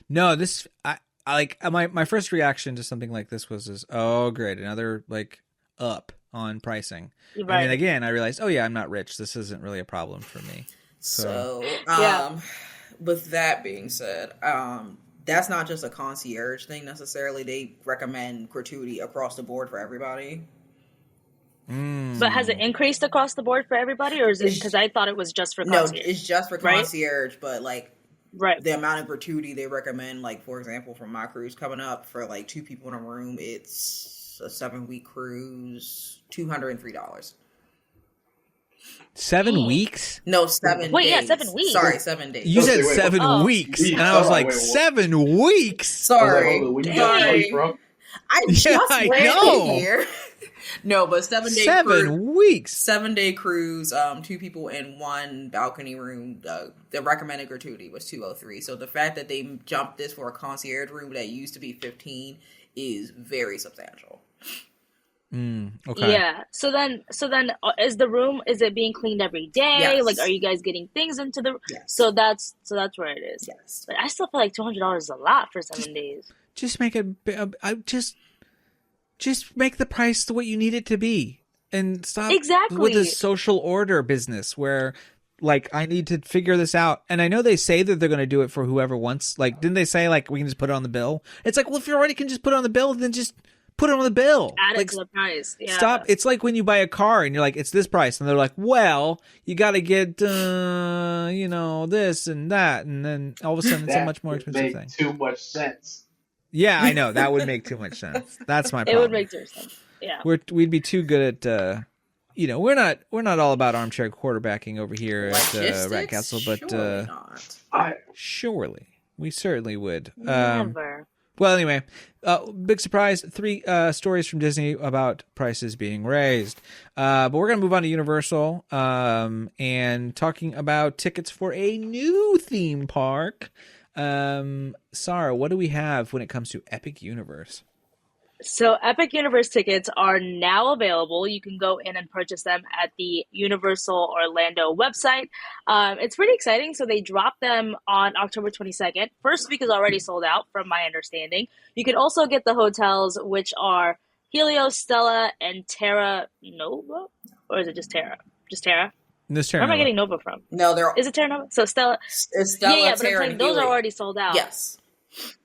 No, this I like my first reaction to something like this was oh great, another like up on pricing. Right. And then again I realized, oh yeah, I'm not rich, this isn't really a problem for me. So Yeah. With that being said, that's not just a concierge thing necessarily. They recommend gratuity across the board for everybody. But has it increased across the board for everybody, or is it because I thought it was just for concierge? No, it's just for concierge, but like right. the amount of gratuity they recommend, like for example, from my cruise coming up for like 2 people in a room, it's a 7-week cruise, $203. 7 weeks? No, 7 Wait, days. yeah, 7 weeks. Sorry, 7 days. You said wait, 7 weeks, and I was like, 7 weeks? Sorry. When you got money from? I just I ran know. in here. No, but 7 day 7 weeks. 7-day cruise, 2 people in 1 balcony room. The recommended gratuity was $203. So the fact that they jumped this for a concierge room that used to be $15 is very substantial. Okay. Yeah. So then, is it being cleaned every day? Yes. Like, are you guys getting things into the? Yes. So that's where it is. Yes. But I still feel like $200 is a lot for 7 days. Just make it. Just make the price what you need it to be, and stop Exactly. with this social order business where, like, I need to figure this out. And I know they say that they're going to do it for whoever wants. Like, didn't they say like we can just put it on the bill? It's like, well, if you already can just put it on the bill, then just put it on the bill. Add like, it to the price. Yeah. Stop. It's like when you buy a car and you're like, it's this price, and they're like, well, you got to get this and that, and then all of a sudden it's a much more expensive thing. Too much sense. Yeah, I know, that would make too much sense. That's my problem. It would make too sense. Yeah. We'd be too good at we're not all about armchair quarterbacking over here at Rat Castle, but surely not. surely we certainly would. Never. Well, anyway, big surprise, 3 stories from Disney about prices being raised. But we're going to move on to Universal and talking about tickets for a new theme park. Sarah, what do we have when it comes to Epic Universe? So Epic Universe tickets are now available. You can go in and purchase them at the Universal Orlando website. It's pretty exciting. So they dropped them on October 22nd. First week is already sold out, from my understanding. You can also get the hotels, which are Helios, Stella, and Terra Nova? Or is it just Terra? Just Terra? Where am I getting Nova from? No, Is it Terra Nova? So Stella. It's Stella, yeah, but I'm Terra, saying and those are Helios. already sold out. Yes.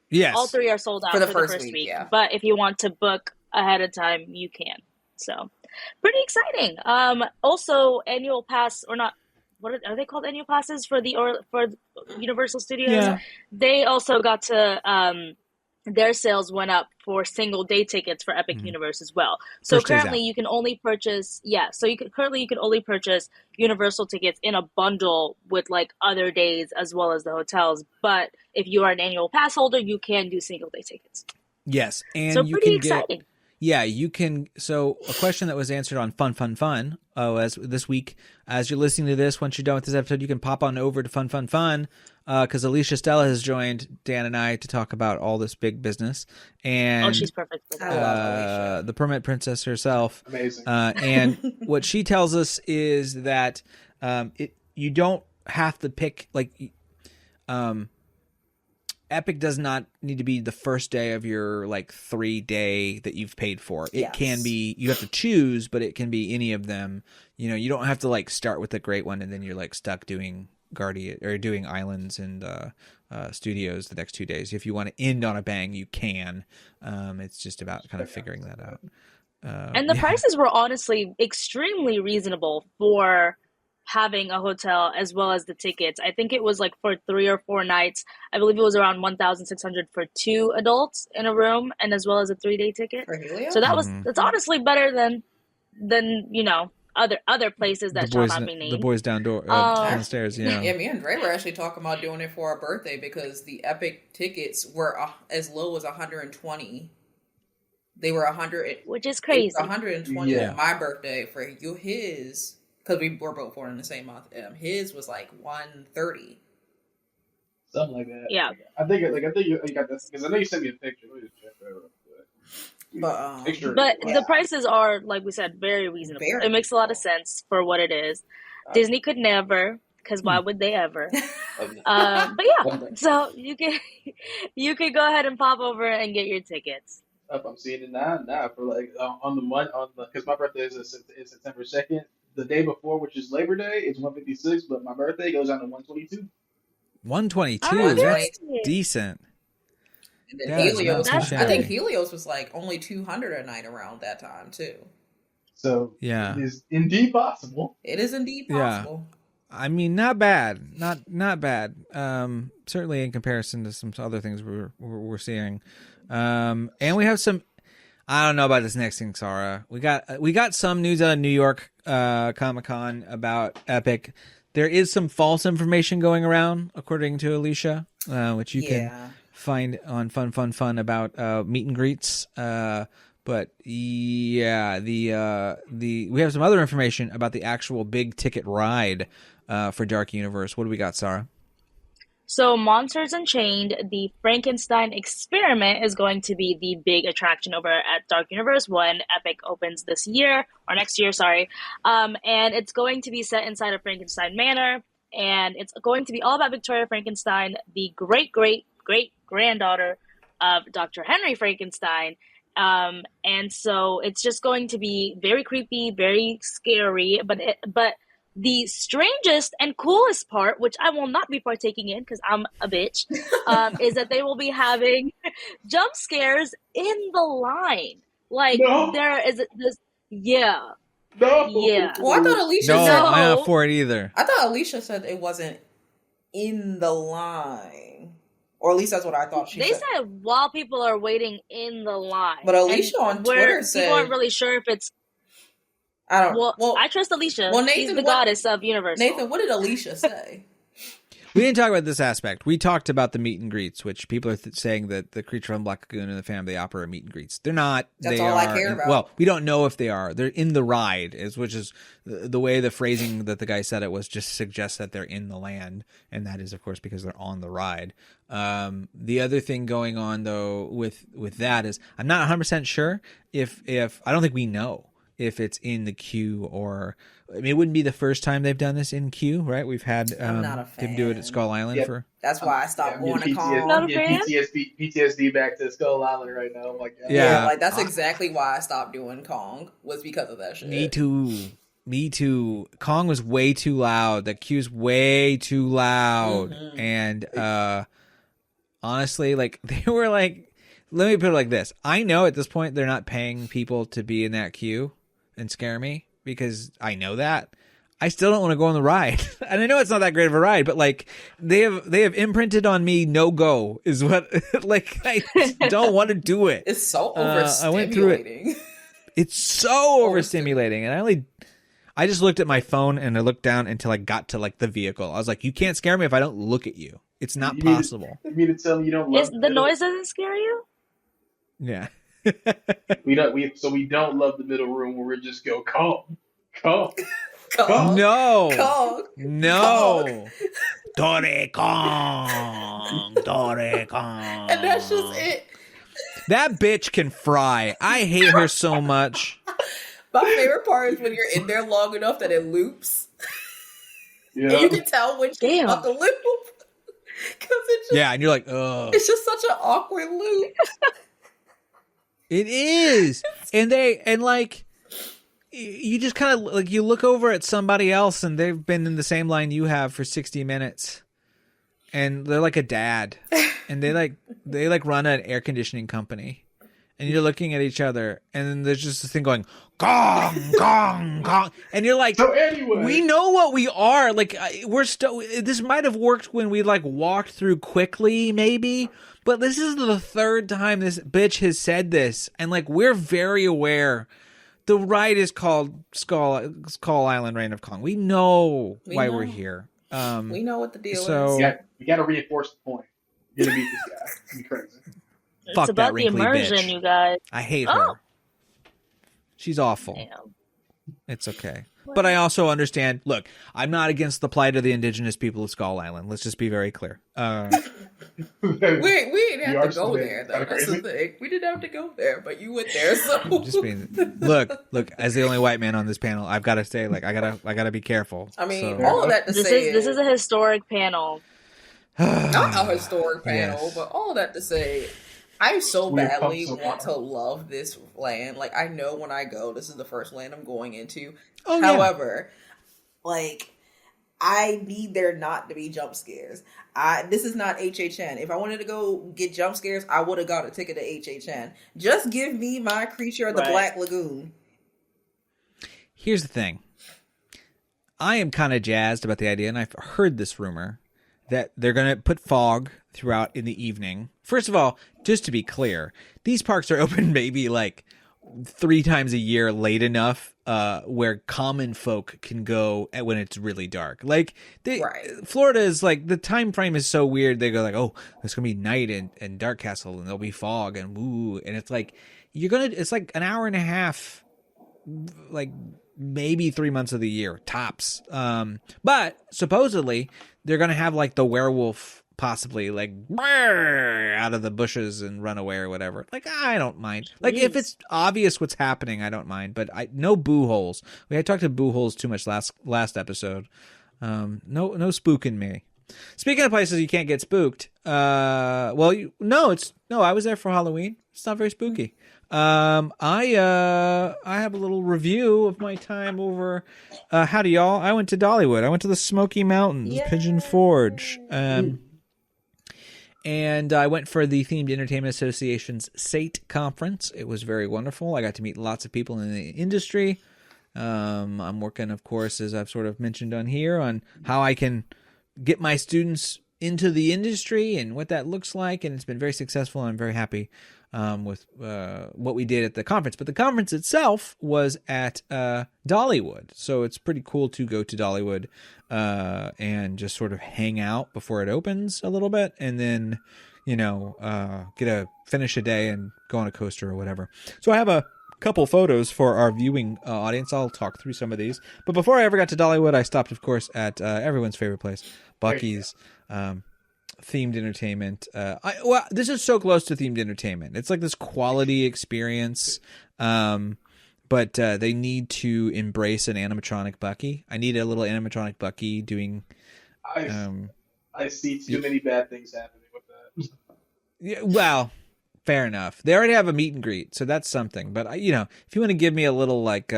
Yes. All 3 are sold out For the for first the first week, week. yeah. But if you want to book ahead of time, you can. So, pretty exciting. Also, annual pass or not? What are they called? Annual passes for for Universal Studios. Yeah. They also got to their sales went up for single day tickets for Epic Universe as well. So First days currently out. you can only purchase currently you can only purchase Universal tickets in a bundle with like other days as well as the hotels. But if you are an annual pass holder, you can do single day tickets. Yes, and So you pretty can exciting. you can. So a question that was answered on Fun. As this week, as you're listening to this, once you're done with this episode, you can pop on over to Fun. Because Alicia Stella has joined Dan and I to talk about all this big business, and She's perfect for I that. love Alicia. the Permit Princess herself. Amazing. And what she tells us is that you don't have to pick Epic does not need to be the first day of your 3-day that you've paid for. It can be, you have to choose, but it can be any of them. You don't have to start with the great one and then you're stuck doing Guardian or doing Islands and Studios the next 2 days. If you want to end on a bang, you can. It's just about kind of figuring that out. And the prices were honestly extremely reasonable for having a hotel as well as the tickets. I think it was for 3 or 4 nights. I believe it was around 1,600 for 2 adults in a room, and as well as a 3-day ticket. For Helios? So that's honestly better than other places that shall not be named. The boys downstairs. Yeah. Yeah, me and Dre were actually talking about doing it for our birthday because the Epic tickets were as low as 120. They were 100, which is crazy. 120 on my birthday for his. Because we were both born in the same month. His was 130. Something like that. Yeah. I think you got this because I know you sent me a picture. Let me just check that real quick. But the prices are, like we said, very reasonable. It makes a lot of sense for what it is. Disney could never, because why would they ever? But yeah, so you can go ahead and pop over and get your tickets. I'm seeing it now for because my birthday is September 2nd. The day before, which is Labor Day, it's 156, but my birthday goes down to 122. 122, that's decent. And then Helios, I think Helios was only 200 a night around that time too. So it is indeed possible. It is indeed possible. Yeah. I mean, not bad, not bad. Certainly in comparison to some other things we're seeing, and we have some. I don't know about this next thing, Sarah. We got some news out of New York Comic-Con about Epic. There is some false information going around, according to Alicia, which you can find on Fun about meet and greets. But yeah, we have some other information about the actual big ticket ride for Dark Universe. What do we got, Sarah? So Monsters Unchained, the Frankenstein experiment is going to be the big attraction over at Dark Universe when Epic opens this year, or next year, sorry. And it's going to be set inside of Frankenstein Manor, and it's going to be all about Victoria Frankenstein, the great-great-great-granddaughter of Dr. Henry Frankenstein. And so it's just going to be very creepy, very scary, but the strangest and coolest part, which I will not be partaking in because I'm a bitch, is that they will be having jump scares in the line. There is this, yeah. No. Yeah. Well, I thought Alicia No, said... I'm not for it either. I thought Alicia said it wasn't in the line. Or at least that's what I thought she said. They said while people are waiting in the line. But Alicia on Twitter said... People aren't really sure if it's... I don't know. Well, I trust Alicia. Well, Nathan, she's the goddess of Universal. Nathan, what did Alicia say? We didn't talk about this aspect. We talked about the meet and greets, which people are saying that the Creature from Black Lagoon and the Family Opera are meet and greets. They're not. That's all I care about. Well, we don't know if they are. They're in the ride, which is the way the phrasing that the guy said it was just suggests that they're in the land, and that is, of course, because they're on the ride. The other thing going on though with that is I'm not 100% sure if I don't think we know if it's in the queue or I mean, it wouldn't be the first time they've done this in queue, right? We've had I'm not a fan. them do it at Skull Island for. That's why I stopped going to con. Not a fan? PTSD back to Skull Island right now. I'm like, yeah, that's exactly why I stopped doing Kong was because of that shit. Me too. Kong was way too loud. The queue's way too loud, and honestly, they were like, let me put it like this: I know at this point they're not paying people to be in that queue and scare me because I know that. I still don't want to go on the ride. And I know it's not that great of a ride, but like they have imprinted on me no go is what like I just don't want to do it. It's so overstimulating. I went through it. It's so overstimulating. And I just looked at my phone and I looked down until I got to like the vehicle. I was like, you can't scare me if I don't look at you. It's not possible. You mean to tell me you don't love the noise doesn't scare you? Yeah. we don't love the middle room where we just go calm. No. Kong. No. Donkey Kong. Donkey Kong. And that's just it. That bitch can fry. I hate her so much. My favorite part is when you're in there long enough that it loops. Yeah. And you can tell when she's Damn. about to loop. Because it's just, Yeah, and you're like, ugh. it's just such an awkward loop. It is. And like, you just kind of like, you look over at somebody else and they've been in the same line you have for 60 minutes. And they're like a dad. And they run an air conditioning company. And you're looking at each other, and then there's just this thing going, gong, gong, gong. And you're like, So anyway, we know what we are. Like, this might have worked when we, like, walked through quickly, maybe. But this is the third time this bitch has said this. And, like, we're very aware. The ride is called Skull Island Reign of Kong. We know why we're here. We know what the deal so, is. you got to reinforce the point. You're going to meet this guy. It's going to be crazy. Fuck It's about that wrinkly the immersion, bitch. you guys. I hate Oh. her. She's awful. Damn. It's okay. But I also understand, look, I'm not against the plight of the indigenous people of Skull Island. Let's just be very clear. We didn't have to go today. there, though. Kinda That's the crazy. thing. We didn't have to go there, but you went there, so. Just being, look, as the only white man on this panel, I've got to say, like, I gotta be careful. I mean, So- all of that to say This is a historic panel. not a historic panel, Yes. but all of that to say, I so We've come badly so want far. to love this land. Like, I know when I go, this is the first land I'm going into. Oh, yeah. However, like, I need there not to be jump scares. This is not HHN. If I wanted to go get jump scares, I would have got a ticket to HHN. Just give me my Creature of the Right. Black Lagoon. Here's the thing. I am kind of jazzed about the idea, and I've heard this rumor, that they're going to put fog throughout in the evening. First of all, just to be clear, these parks are open maybe like 3 times a year late enough where common folk can go when it's really dark. Like, Right. Florida is like, the time frame is so weird. They go like, oh, it's going to be night in Dark Castle, and there'll be fog, and woo. And it's like, it's like an hour and a half, like maybe 3 months of the year tops. But supposedly they're going to have like the werewolf possibly like out of the bushes and run away or whatever. Like, I don't mind. Like, if it's obvious what's happening, I don't mind, but no boo holes. We had talked to boo holes too much last episode. No spooking me. Speaking of places you can't get spooked, I was there for Halloween. It's not very spooky. I have a little review of my time over. Howdy, y'all! I went to Dollywood. I went to the Smoky Mountains, Yay. Pigeon Forge, and I went for the Themed Entertainment Association's SATE conference. It was very wonderful. I got to meet lots of people in the industry. I'm working, of course, as I've sort of mentioned on here, on how I can get my students into the industry and what that looks like, and it's been very successful, and I'm very happy with what we did at the conference. But the conference itself was at Dollywood, so it's pretty cool to go to Dollywood and just sort of hang out before it opens a little bit, and then finish a day and go on a coaster or whatever. So I have a couple photos for our viewing audience. I'll talk through some of these, but before I ever got to Dollywood, I stopped, of course, at everyone's favorite place, Buc-ee's. Themed entertainment. This is so close to themed entertainment. It's like this quality experience, but they need to embrace an animatronic Buc-ee. I need a little animatronic Buc-ee doing. I see too many bad things happening with that. Yeah, well, fair enough. They already have a meet and greet, so that's something. But if you want to give me a little like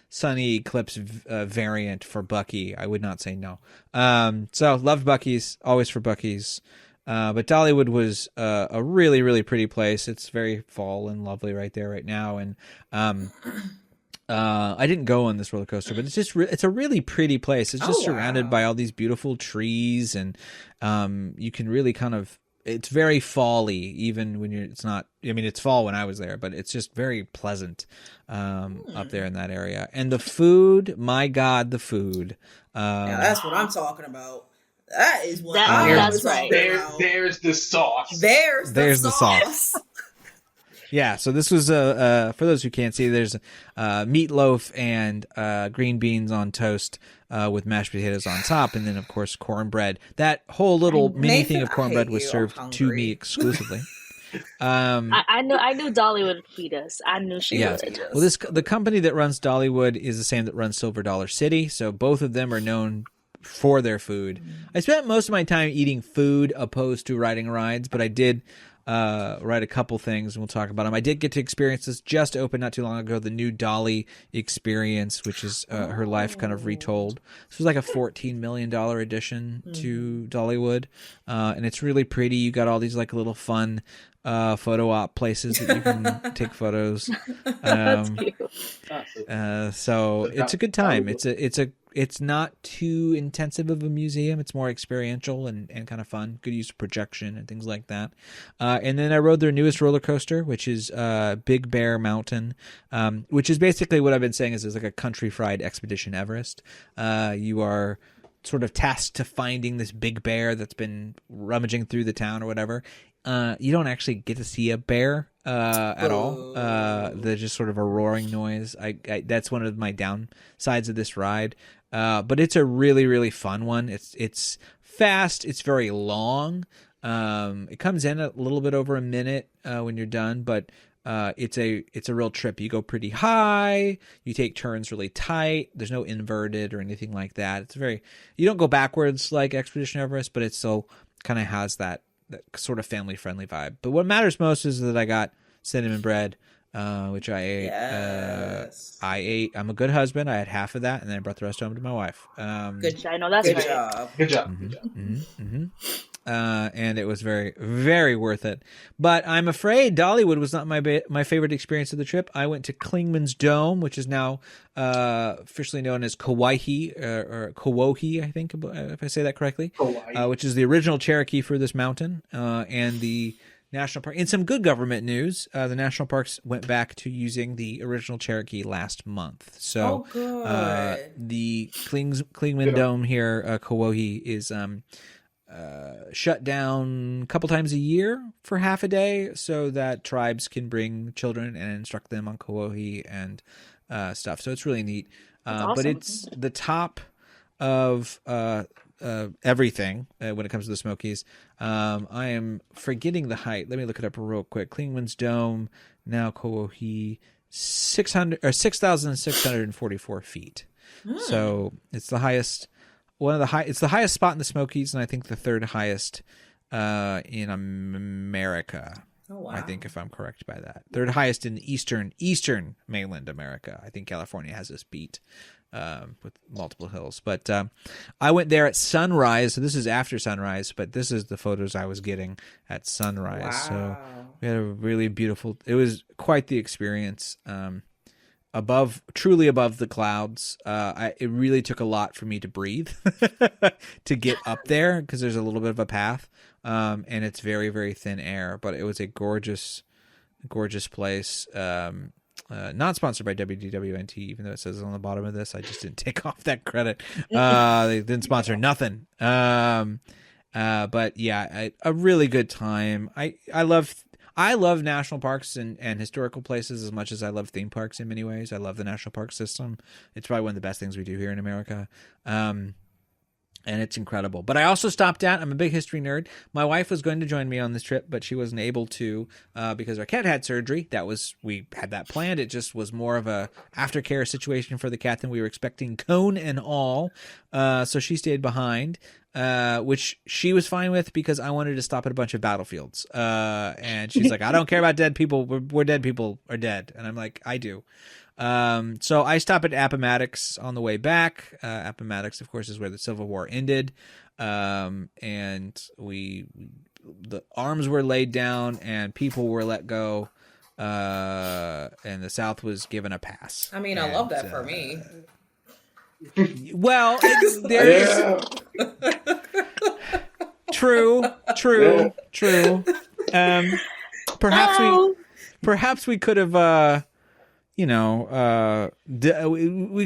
Sunny Eclipse variant for Buc-ee, I would not say no. So loved Buc-ee's, always for Buc-ee's. But Dollywood was a really, really pretty place. It's very fall and lovely right there right now. And I didn't go on this roller coaster, but it's just it's a really pretty place. It's just surrounded by all these beautiful trees, and you can really kind of. It's very fall-y, even when you're. It's not. I mean, it's fall when I was there, but it's just very pleasant up there in that area. And the food, my God, the food. Yeah, that's what I'm talking about. That is what that's right. There's the sauce. There's the sauce. Yeah, so this was for those who can't see, there's meatloaf and green beans on toast with mashed potatoes on top, and then of course cornbread. That whole little mini thing of cornbread was served to me exclusively. I knew Dolly would feed us. I knew she would. Well, the company that runs Dollywood is the same that runs Silver Dollar City, so both of them are known for their food. I spent most of my time eating food opposed to riding rides, but I did write a couple things, and we'll talk about them. I did get to experience this just opened not too long ago, the new Dolly experience, which is her life kind of retold. This was like a $14 million addition to Dollywood, and it's really pretty. You got all these like little fun photo op places that you can take photos. So it's a good time. It's not too intensive of a museum. It's more experiential and kind of fun. Good use of projection and things like that. And then I rode their newest roller coaster, which is Big Bear Mountain, which is basically what I've been saying is like a country fried Expedition Everest. You are sort of tasked to finding this big bear that's been rummaging through the town or whatever. You don't actually get to see a bear at all. There's just sort of a roaring noise. That's one of my downsides of this ride. But it's a really, really fun one. It's fast. It's very long. It comes in a little bit over a minute when you're done, but it's a real trip. You go pretty high. You take turns really tight. There's no inverted or anything like that. You don't go backwards like Expedition Everest, but it still kind of has that sort of family-friendly vibe. But what matters most is that I got cinnamon bread, which I ate. Yes. I'm a good husband. I had half of that, and then I brought the rest home to my wife. Good. I know that's Good right. job. Good job. And it was very, very worth it. But I'm afraid Dollywood was not my favorite experience of the trip. I went to Klingman's Dome, which is now officially known as Kauai or Kauai, I think, if I say that correctly, which is the original Cherokee for this mountain, and the national park. In some good government news, the national parks went back to using the original Cherokee last month. So the Klingman Dome here, Kauai, is shut down a couple times a year for half a day so that tribes can bring children and instruct them on Kauai and stuff. So it's really neat. Awesome. But it's the top of everything when it comes to the Smokies. I am forgetting the height. Let me look it up real quick. Klingman's Dome, now Kauai, 6,644 feet. So it's the highest. It's the highest spot in the Smokies, and I think the third highest in America. Oh, wow. I think, if I'm correct by that. Third highest in eastern mainland America. I think California has this beat with multiple hills. But I went there at sunrise. So this is after sunrise, but this is the photos I was getting at sunrise. Wow. So we had a really beautiful. It was quite the experience. Truly above the clouds. It really took a lot for me to breathe to get up there because there's a little bit of a path, and it's very, very thin air. But it was a gorgeous, gorgeous place. Not sponsored by WDWNT, even though it says on the bottom of this. I just didn't take off that credit. They didn't sponsor nothing. But yeah, a really good time. I love national parks and historical places as much as I love theme parks in many ways. I love the national park system. It's probably one of the best things we do here in America. And it's incredible. But I also stopped at, I'm a big history nerd. My wife was going to join me on this trip, but she wasn't able to because our cat had surgery. We had that planned. It just was more of a aftercare situation for the cat than we were expecting, cone and all. So she stayed behind. Which she was fine with because I wanted to stop at a bunch of battlefields. And she's like, I don't care about dead people. We're dead people are dead. And I'm like, I do. So I stop at Appomattox on the way back. Appomattox, of course, is where the Civil War ended. And the arms were laid down and people were let go. and the South was given a pass. I mean, I love that for me. Well, there's true. Perhaps we could have, we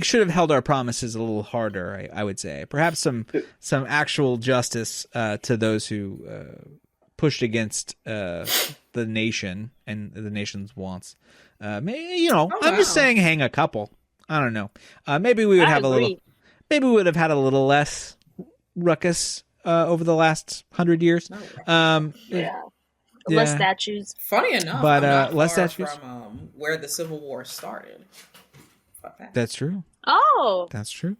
should have held our promises a little harder. I would say perhaps some actual justice to those who pushed against the nation and the nation's wants. I'm just saying, hang a couple. I don't know. Maybe we would have a little. Maybe we would have had a little less ruckus over the last 100 years. Less statues. Funny enough, but I'm not less far statues from where the Civil War started. Fuck that. That's true. Oh, that's true.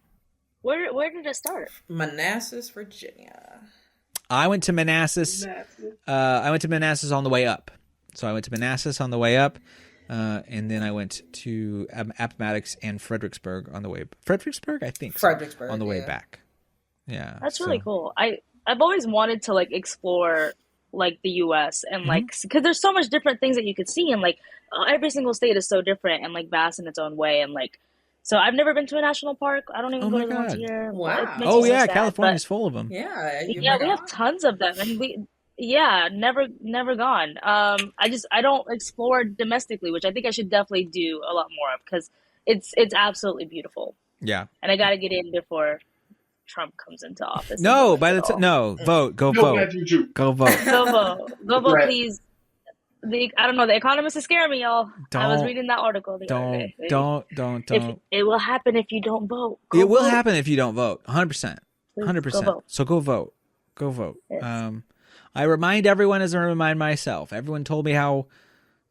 Where did it start? Manassas, Virginia. I went to Manassas. I went to Manassas on the way up. So I went to Manassas on the way up, and then I went to Appomattox and Fredericksburg on the way. Fredericksburg, I think. Fredericksburg on the way back. Yeah, that's really cool. I've always wanted to like explore like the U.S. and like because there's so much different things that you could see, and like every single state is so different and like vast in its own way, and like. So I've never been to a national park. I don't even go to the ones here. Wow. Oh yeah, California's full of them. Yeah. We have tons of them, and never gone. I don't explore domestically, which I think I should definitely do a lot more of because it's absolutely beautiful. Yeah. And I got to get in before Trump comes into office. No, vote. Go vote. Go vote, please. I don't know. The Economist is scaring me, y'all. I was reading that article. Don't. It will happen if you don't vote. It will happen if you don't vote. 100%. 100%. So go vote. Go vote. Yes. I remind everyone as I remind myself. Everyone told me how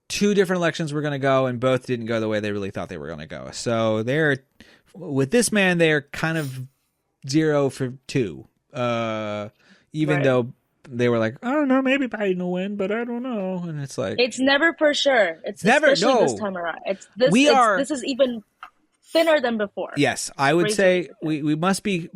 2 different elections were going to go, and both didn't go the way they really thought they were going to go. So with this man, they're kind of 0 for 2. Even though they were like, I don't know, maybe Biden will win, but I don't know. And it's like, it's never for sure. It's never this time around. This is even thinner than before. Yes, I would say we must be.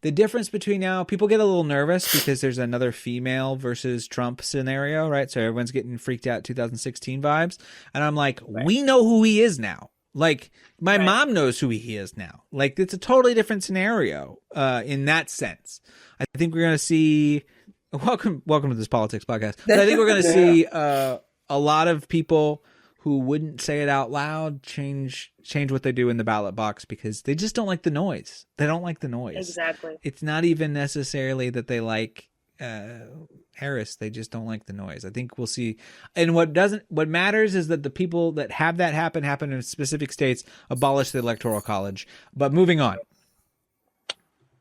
The difference between now, people get a little nervous because there's another female versus Trump scenario, right? So everyone's getting freaked out 2016 vibes, and I'm like, we know who he is now. Like my mom knows who he is now. Like it's a totally different scenario in that sense. I think we're going to see. Welcome to this politics podcast. But I think we're going to see a lot of people who wouldn't say it out loud change what they do in the ballot box because they just don't like the noise. They don't like the noise. Exactly. It's not even necessarily that they like Harris. They just don't like the noise. I think we'll see. And what matters is that the people that have that happen in specific states abolish the Electoral College. But moving on.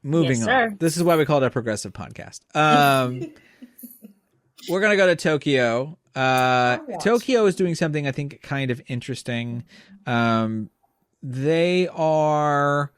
Moving on. This is why we call it a progressive podcast. We're going to go to Tokyo. Tokyo is doing something I think kind of interesting. They are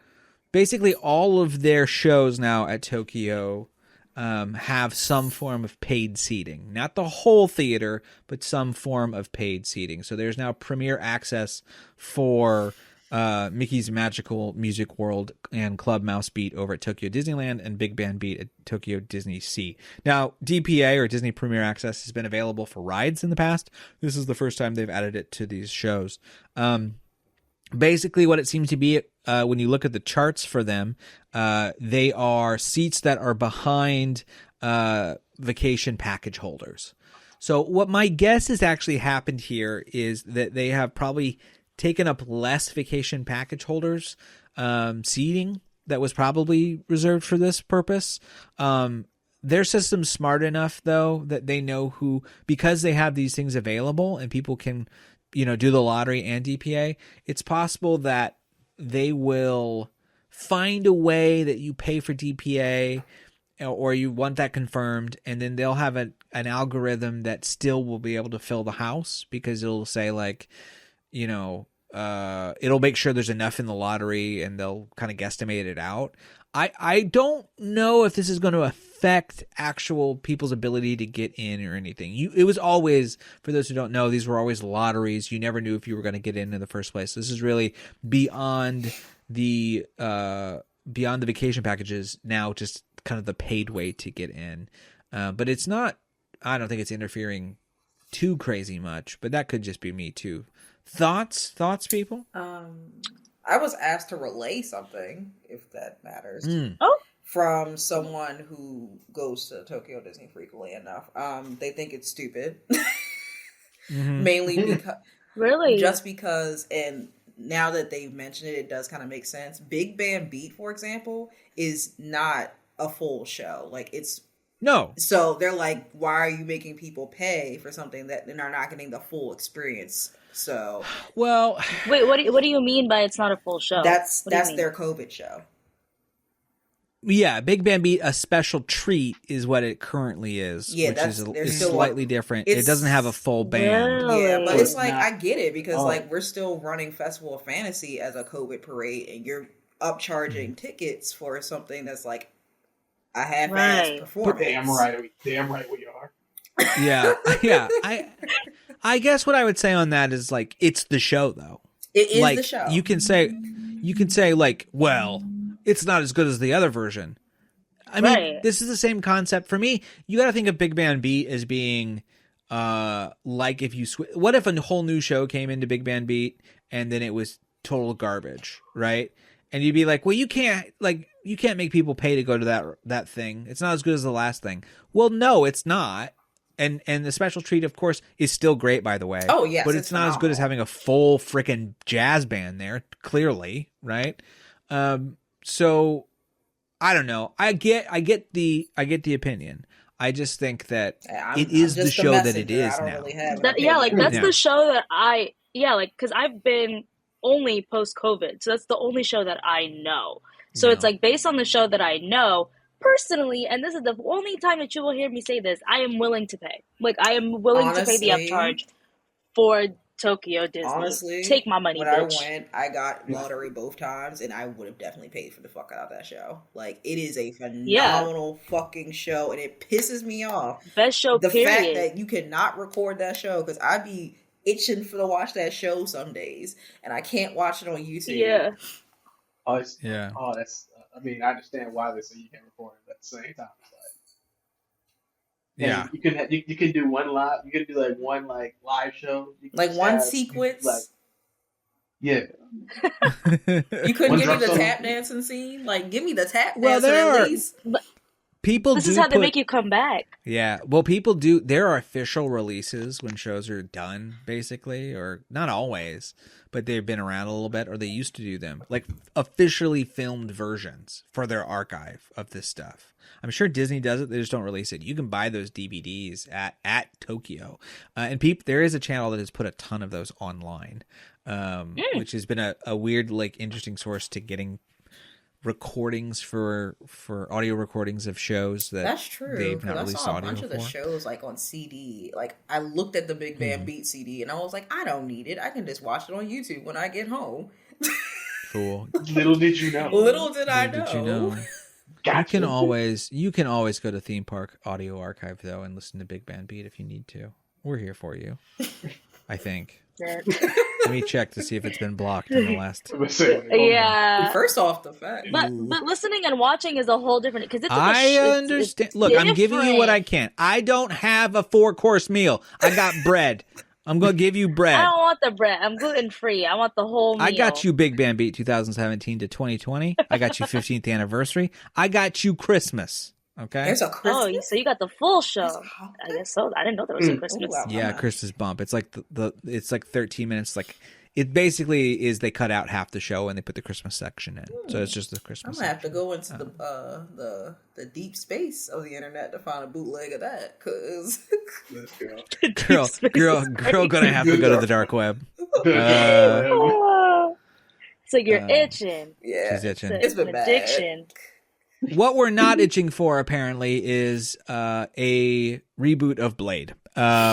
basically all of their shows now at Tokyo have some form of paid seating. Not the whole theater, but some form of paid seating. So there's now premiere access for Mickey's Magical Music World and Club Mouse Beat over at Tokyo Disneyland and Big Band Beat at Tokyo Disney Sea. Now, DPA or Disney Premier Access has been available for rides in the past. This is the first time they've added it to these shows. Basically, what it seems to be, when you look at the charts for them, they are seats that are behind vacation package holders. So what my guess has actually happened here is that they have probably taken up less vacation package holders seating that was probably reserved for this purpose. Their system's smart enough, though, that they know who, because they have these things available and people can, do the lottery and DPA, it's possible that they will find a way that you pay for DPA or you want that confirmed, and then they'll have an algorithm that still will be able to fill the house because it'll say like, it'll make sure there's enough in the lottery and they'll kind of guesstimate it out. I don't know if this is going to affect actual people's ability to get in or anything. It was always, for those who don't know, these were always lotteries. You never knew if you were going to get in the first place. This is really beyond the vacation packages, now just kind of the paid way to get in. But it's not, I don't think it's interfering too crazy much, but that could just be me too. Thoughts, people? I was asked to relay something, if that matters, from someone who goes to Tokyo Disney frequently enough. They think it's stupid, mainly because just because, and now that they've mentioned it, it does kind of make sense. Big Band Beat, for example, is not a full show. Like it's no. So they're like, why are you making people pay for something that they're not getting the full experience? So, well, wait, what do you mean by it's not a full show? That's their COVID show. Yeah, Big Band Beat, a special treat is what it currently is, yeah, which is slightly different. It doesn't have a full band. Really? Yeah, but it's like, I get it, because like we're still running Festival of Fantasy as a COVID parade, and you're upcharging tickets for something that's like a half-assed performance. Damn right we are. Yeah. I guess what I would say on that is like, it's the show though. It is like, the show. You can say like, well, it's not as good as the other version. I mean, this is the same concept for me. You got to think of Big Band Beat as being like if you what if a whole new show came into Big Band Beat and then it was total garbage, right? And you'd be like, well, you can't make people pay to go to that thing. It's not as good as the last thing. Well, no, it's not. And the special treat, of course, is still great, by the way. Oh, yes. But it's not as good as having a full freaking jazz band there, clearly, right? So I don't know. I get the opinion. I just think that it is the show that it is now. Really that's the show that because I've been only post-COVID, so that's the only show that I know. So it's like based on the show that I know. Personally, and this is the only time that you will hear me say this, I am willing to pay. Like, I am willing to pay the upcharge for Tokyo Disney. Honestly, take my money, when bitch. I went, I got lottery both times, and I would have definitely paid for the fuck out of that show. Like, it is a phenomenal fucking show, and it pisses me off. Best show, the period. fact that you cannot record that show, because I'd be itching to watch that show some days, and I can't watch it on YouTube. Yeah. That's. I mean, I understand why they say you can't record it at the same time. You can do one live. You can do like one live show. Like one sequence. Yeah. You couldn't give me the tap dancing scene. Like, give me the tap dancing at least. People this is how they make you come back. Yeah. Well, people do. There are official releases when shows are done, basically, or not always, but they've been around a little bit, or they used to do them, like officially filmed versions for their archive of this stuff. I'm sure Disney does it. They just don't release it. You can buy those DVDs at Tokyo. And there is a channel that has put a ton of those online, which has been a weird, like, interesting source to getting recordings for audio recordings of shows that that's true. They've not released audio I saw a bunch of the shows like on CD. Like, I looked at the Big Band Beat CD and I was like, I don't need it. I can just watch it on YouTube when I get home. Cool. Little did you know. Little did I know. Did you know? Gotcha. You can always go to Theme Park Audio Archive though and listen to Big Band Beat if you need to. We're here for you. I think. Let me check to see if it's been blocked in the last. Yeah. First off, the fact. But listening and watching is a whole different. Because I understand. Look, I'm giving you what I can. I don't have a 4-course meal. I got bread. I'm gonna give you bread. I don't want the bread. I'm gluten free. I want the whole meal. I got you Big Band Beat 2017 to 2020. I got you 15th anniversary. I got you Christmas. Okay. There's a Christmas. Oh, so you got the full show. I guess so. I didn't know there was a Christmas. Yeah, Christmas bump. It's like it's like 13 minutes. Like, it basically is they cut out half the show and they put the Christmas section in. So it's just the Christmas. I'm gonna have to go into the deep space of the internet to find a bootleg of that. Cause girl, gonna have to go to the dark web. So you're itching. Yeah, she's itching. It's been bad. Addiction. What we're not itching for, apparently, is a reboot of Blade,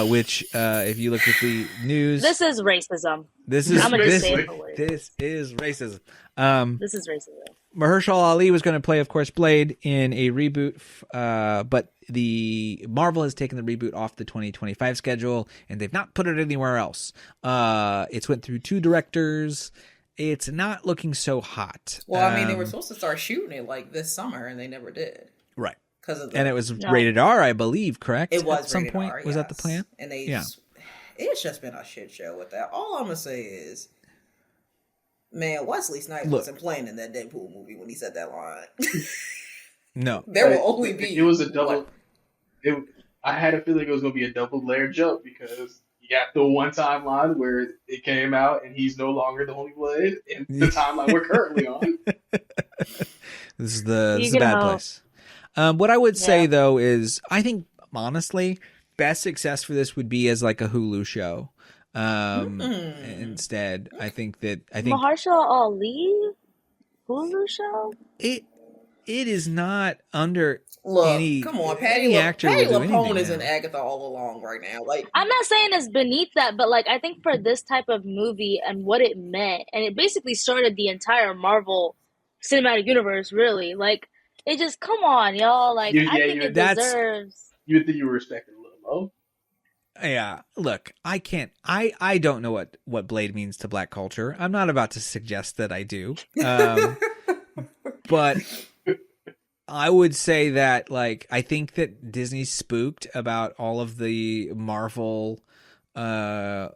which, if you look at the news... This is racism. I'm going to say it for words. This is racism. This is racism. Mahershala Ali was going to play, of course, Blade in a reboot, but the Marvel has taken the reboot off the 2025 schedule, and they've not put it anywhere else. It's went through 2 directors... It's not looking so hot. Well, I mean, they were supposed to start shooting it like this summer, and they never did. Right. And it was rated R, I believe, correct? It was at some rated point. R, Was that the plan? And they It's just been a shit show with that. All I'm gonna say is, man, Wesley Snipes wasn't playing in that Deadpool movie when he said that line. No, there will only be. It was a double. I had a feeling it was going to be a double layer jump because you got the one timeline where it came out and he's no longer the only Blade, and the timeline we're currently on. This is the bad place. What I would say though is, I think honestly, best success for this would be as like a Hulu show. Instead, I think Mahershala Ali Hulu show. It is not under. Look, any, come on, Patty LuPone is in Agatha all along right now. Like, I'm not saying it's beneath that, but like I think for this type of movie and what it meant, and it basically started the entire Marvel Cinematic Universe. Really, like it just come on, y'all. Like I think it deserves. You would think you were respecting a little low. Yeah, look, I can't. I don't know what Blade means to Black culture. I'm not about to suggest that I do, but. I would say that, like, I think that Disney's spooked about all of the Marvel, I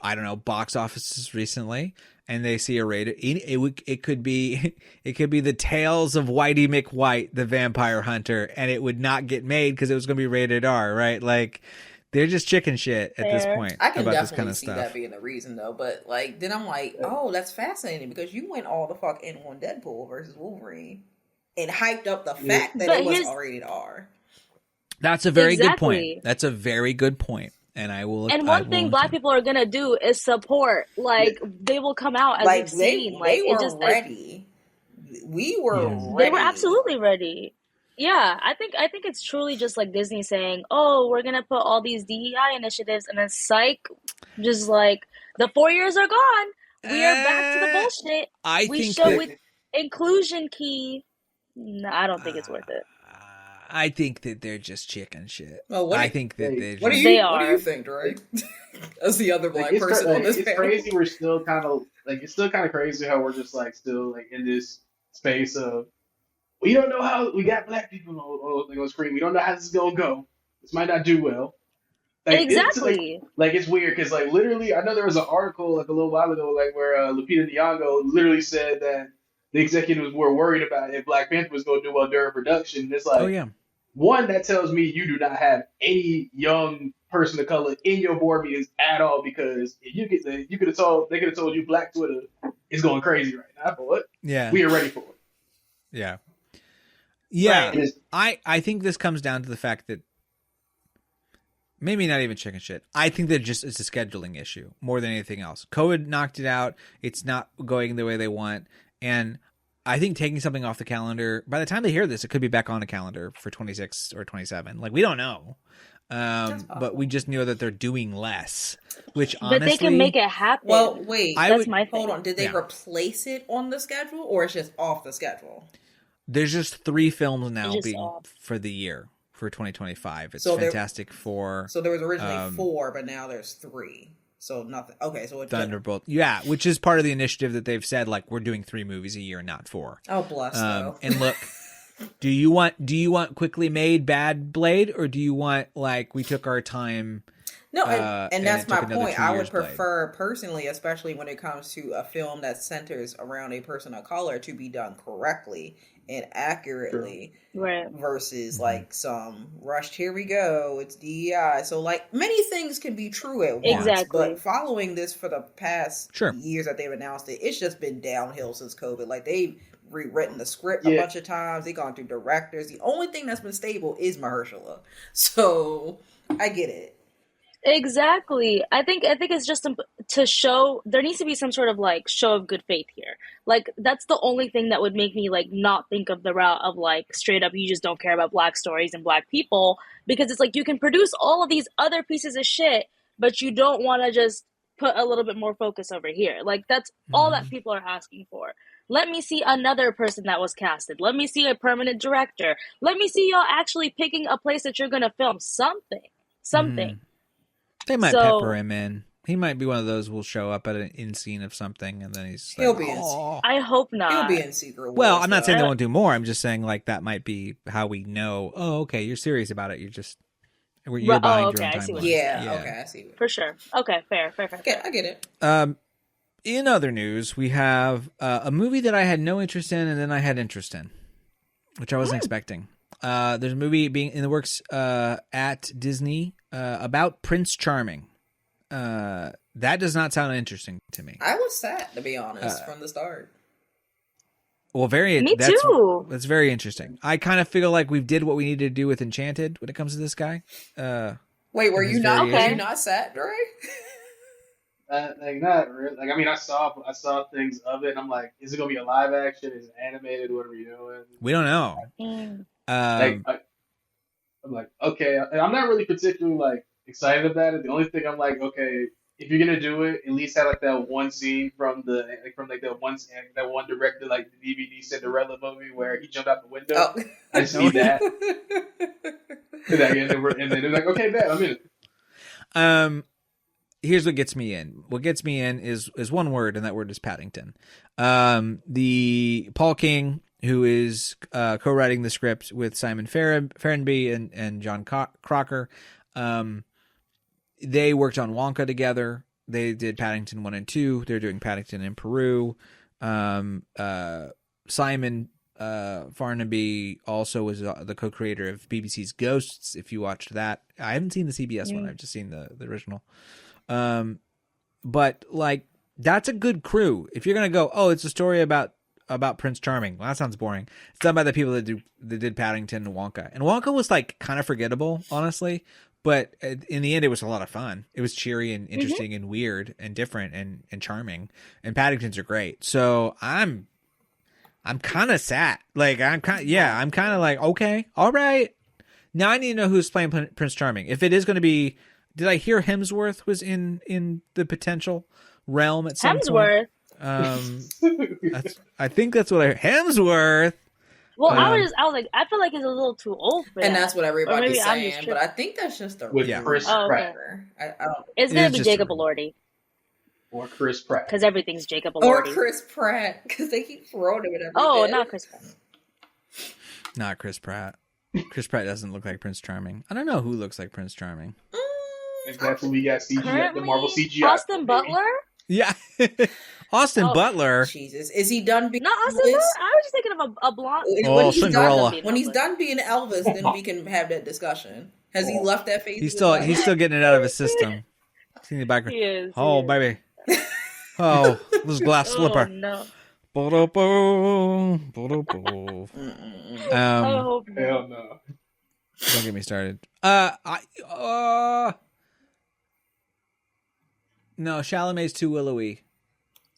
don't know, box offices recently, and they see a rated. It could be the Tales of Whitey McWhite, the Vampire Hunter, and it would not get made because it was going to be rated R, right? Like, they're just chicken shit at this point. I can about definitely this kind of see stuff. that being the reason, though. But like, then I'm like, oh, that's fascinating because you went all the fuck in on Deadpool versus Wolverine. And hyped up the fact that it was rated R. That's a very good point. That's a very good point. And I will. And one thing Black people are gonna do is support. Like they will come out as like we've seen. Like they were ready. We were ready. They were absolutely ready. Yeah, I think it's truly just like Disney saying, "Oh, we're gonna put all these DEI initiatives," and then psych, just like the 4 years are gone. We are back to the bullshit. We show with inclusion key. No, I don't think it's worth it. I think that they're just chicken shit. Well, I think that they're just... What do you think, Drake? As the other Black person on this panel. It's crazy. We're still kind of like, it's still kind of crazy how we're just like still like in this space of we don't know how we got Black people on screen. We don't know how this is gonna go. This might not do well. Like, exactly. It's weird because like literally, I know there was an article like a little while ago like where Lupita Nyong'o literally said that the executives were worried about if Black Panther was going to do well during production. It's like, one, that tells me you do not have any young person of color in your board meetings at all because if you they could have told you Black Twitter is going crazy right now for it. Yeah, we are ready for it. Yeah, yeah. Right. I think this comes down to the fact that maybe not even chicken shit. I think that it's a scheduling issue more than anything else. COVID knocked it out. It's not going the way they want. And I think taking something off the calendar, by the time they hear this, it could be back on the calendar for 26 or 27. Like, we don't know. But we just know that they're doing less, which honestly... But they can make it happen. Well, wait. That's my thing. Hold on. Did they replace it on the schedule or it's just off the schedule? There's just 3 films now for the year, for 2025. It's Fantastic Four. So there was originally 4, but now there's 3. So nothing. Okay, so it's Thunderbolt. Yeah, which is part of the initiative that they've said, like, we're doing 3 movies a year, not 4. Oh, bless though. And look, do you want quickly made bad Blade, or do you want like we took our time? No, and that's my point. I would prefer Blade. Personally, especially when it comes to a film that centers around a person of color, to be done correctly and accurately, right? Versus like some rushed. Here we go. It's DEI. So like many things can be true at once. Exactly. But following this for the past years that they've announced it, it's just been downhill since COVID. Like they've rewritten the script a bunch of times. They've gone through directors. The only thing that's been stable is Mahershala. So I get it. Exactly. I think it's just to show there needs to be some sort of like show of good faith here. Like that's the only thing that would make me like not think of the route of like straight up you just don't care about Black stories and Black people, because it's like you can produce all of these other pieces of shit, but you don't want to just put a little bit more focus over here. Like that's all that people are asking for. Let me see another person that was casted. Let me see a permanent director. Let me see y'all actually picking a place that you're going to film something. They might pepper him in. He might be one of those who'll show up at an in scene of something, and then he'll be in. I hope not. He'll be in Secret Wars. Well, I'm not saying they won't do more. I'm just saying like that might be how we know. Oh, okay, you're serious about it. You're just Where you're behind your own I see what timeline. you're Yeah, Yeah. okay, I see. For sure. Okay, fair. Okay, I get it. In other news, we have a movie that I had no interest in, and then I had interest in, which I wasn't expecting. There's a movie being in the works at Disney about Prince Charming. That does not sound interesting to me. I was sad, to be honest, from the start. Well, Me too. That's very interesting. I kind of feel like we did what we needed to do with Enchanted when it comes to this guy. Wait, were you not? variation. Were you not sad, Dre? Like not really. Like I mean, I saw things of it, and I'm like, is it gonna be a live action? Is it animated? What are we doing? We don't know. I'm like, okay, and I'm not really particularly like excited about it. The only thing I'm like, okay, if you're gonna do it, at least have like that one scene from that one director like the DVD Cinderella movie where he jumped out the window. Oh. I just need that. and then they're like, okay, bet I'm in it. Here's what gets me in. What gets me in is one word, and that word is Paddington. The Paul King, who is co-writing the script with Simon Ferrenby and John Crocker, they worked on Wonka together. They did Paddington 1 and 2. They're doing Paddington in Peru. Simon Farnaby also was the co-creator of BBC's Ghosts. If you watched that, I haven't seen the CBS one. I've just seen the original. But like, that's a good crew. If you're going to go, oh, it's a story about Prince Charming. Well, that sounds boring. It's done by the people that did Paddington and Wonka. And Wonka was like kind of forgettable, honestly. But in the end, it was a lot of fun. It was cheery and interesting and weird and different and charming. And Paddingtons are great. So I'm kind of sad. Like I'm kind of like, okay, all right. Now I need to know who's playing Prince Charming. If it is going to be, did I hear Hemsworth was in the potential realm at some point? I think that's what I heard. Hemsworth. Well, I was like, I feel like he's a little too old for that. And that's what everybody's I'm just saying, but I think that's just a With Chris Pratt. I don't. It's gonna be just Jacob Elordi Or Chris Pratt. because everything's Jacob Or Elordi. Chris Pratt, because they keep throwing him at everything. Oh, not Chris Pratt. Not Chris Pratt. Chris Pratt doesn't look like Prince Charming. I don't know who looks like Prince Charming. And that's when we got CGI, Currently, the Marvel CGI. Austin Butler. Yeah. Austin Butler. Jesus, is he done being Not Austin Butler. I was just thinking of a blonde. Oh, Cinderella. When he's done being Elvis, then we can have that discussion. Has he left that phase? He's still getting it out of his system. See in the background. He is. Oh, baby. Oh, this glass slipper. Oh, no. Bo-do-bo, Oh, bo-do-bo. Hell no. Don't get me started. No, Chalamet's too willowy.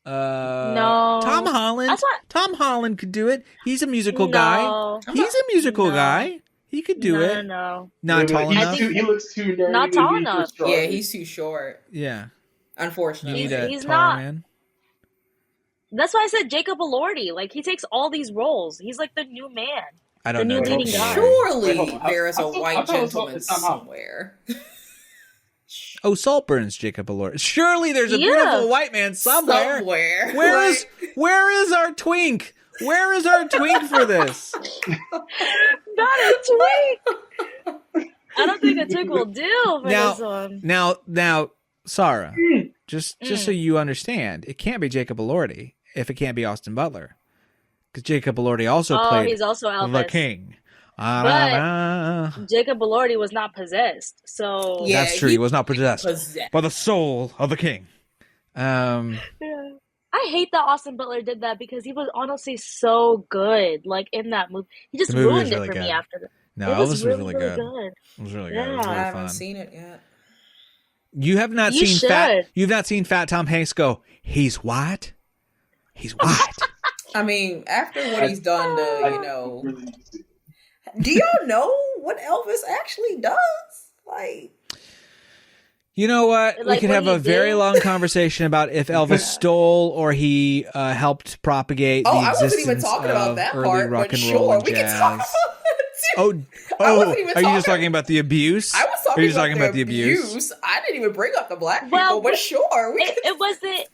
No. Tom Holland. That's what- Tom Holland could do it. He's a musical No. guy. He's a musical No. guy. He could do it. No. Not tall enough. He looks too nerdy. Not tall enough. Yeah, he's too short. Yeah. You Unfortunately, need a He's taller not. man. That's why I said Jacob Elordi. Like, he takes all these roles. He's like the new man. I don't The know. new leading guy. surely Wait, hold on. there is a I thought- white I thought it was gentleman Tom Holland. somewhere. Oh, Saltburn's Jacob Elordi. Surely there's a Yeah. beautiful white man somewhere. Where is our twink? Where is our twink for this? Not a twink. I don't think a twink will do for this one. Now, Sarah, just so you understand, it can't be Jacob Elordi if it can't be Austin Butler, because Jacob Elordi also played he's also Elvis. the king. But Jacob Elordi was not possessed, so Yeah, That's true. He was not possessed Possessed. by the soul of the king. Yeah. I hate that Austin Butler did that because he was honestly so good. Like in that movie, he just The movie was ruined it really for me good. after that. No, it was Elvis really, was really good. good. It was really good. Yeah. It was I really haven't fun. seen it yet. You have not You seen should. You've not seen Fat Tom Hanks go, he's white. He's white. I mean, after what he's done to, Really need to see. do y'all know what Elvis actually does? Like, You know what? Like we could what have he a very did? long conversation about if Elvis stole or he helped propagate the I wasn't existence even talking about of that early part, rock but and roll sure, and we can talk jazz. about that too. wasn't even are you just talking about the abuse? I was Are you talking just about the abuse. I didn't even bring up the black people, but sure. It wasn't.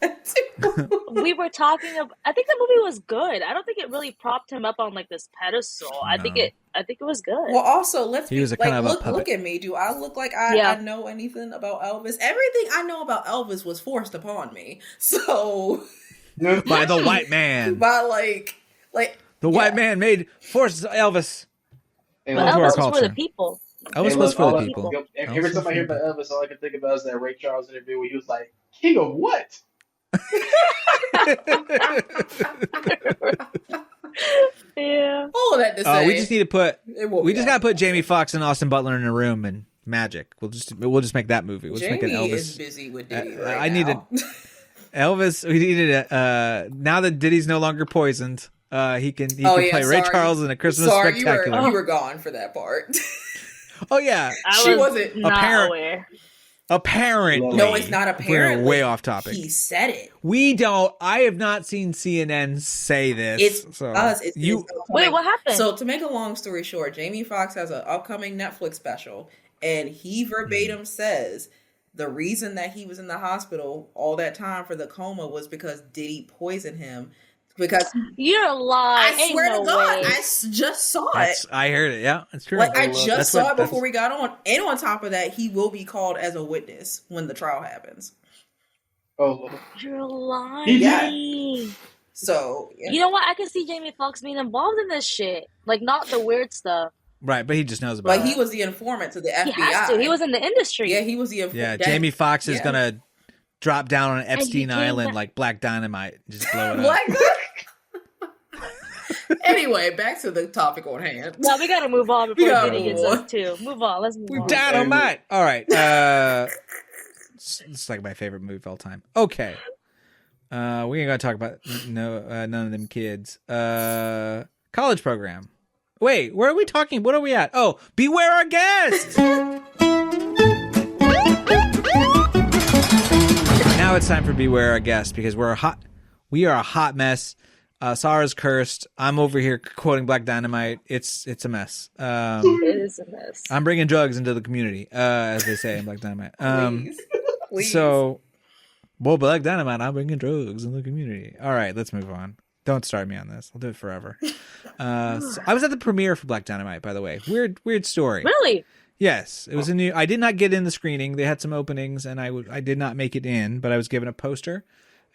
We were talking about. I think the movie was good. I don't think it really propped him up on like this pedestal. No. I think it was good. Well, also let's he was a kind of a puppet. Look at me. Do I look like I know anything about Elvis? Everything I know about Elvis was forced upon me. So by the white man. By like the white man made forces Elvis. But Elvis was for the people. Elvis was for the people. Every time I hear about Elvis, all I can think about is that Ray Charles interview where he was like, "King of what?" Yeah. All that to say, we just need to put. We just gotta put Jamie Foxx and Austin Butler in a room and magic. We'll just make that movie. We'll Jamie just make an Elvis. Is busy with Diddy right I now. needed Elvis. We needed now that Diddy's no longer poisoned. He can play Ray Charles in A Christmas Spectacular. You were gone for that part. Oh yeah, she wasn't not aware. Apparently, no, it's not apparently. We're way off topic. He said it. We don't. I have not seen CNN say this. It's so us. Wait, what happened? So to make a long story short, Jamie Foxx has an upcoming Netflix special, and he verbatim says the reason that he was in the hospital all that time for the coma was because Diddy poisoned him. Because you're lying. I swear to God, way. I just saw it. I heard it. Yeah, it's true. Like I just saw it before we got on. And on top of that, he will be called as a witness when the trial happens. Oh, you're lying. Yeah. So you know what? I can see Jamie Foxx being involved in this shit. Like not the weird stuff. Right, but he just knows about it. But he was the informant to the FBI. He has to. He was in the industry. Yeah, he was the informant. Yeah, Jamie Foxx is gonna drop down on Epstein Island like Black Dynamite, just blow it up. Anyway, back to the topic on hand. No, we gotta move on before Diddy gets us too. Move on. Let's move on. Dynamite. All right. It's like my favorite movie of all time. Okay. We ain't gonna talk about none of them kids. College program. Wait, where are we talking? What are we at? Oh, beware our guest. Now it's time for beware our guest because we are a hot mess. Sarah's cursed. I'm over here quoting Black Dynamite. It's a mess. It is a mess. I'm bringing drugs into the community, as they say in Black Dynamite. Please. So, Black Dynamite, I'm bringing drugs in the community. All right, let's move on. Don't start me on this. I'll do it forever. So I was at the premiere for Black Dynamite, by the way. Weird story. Really? Yes, it was a new. I did not get in the screening. They had some openings, and I did not make it in, but I was given a poster.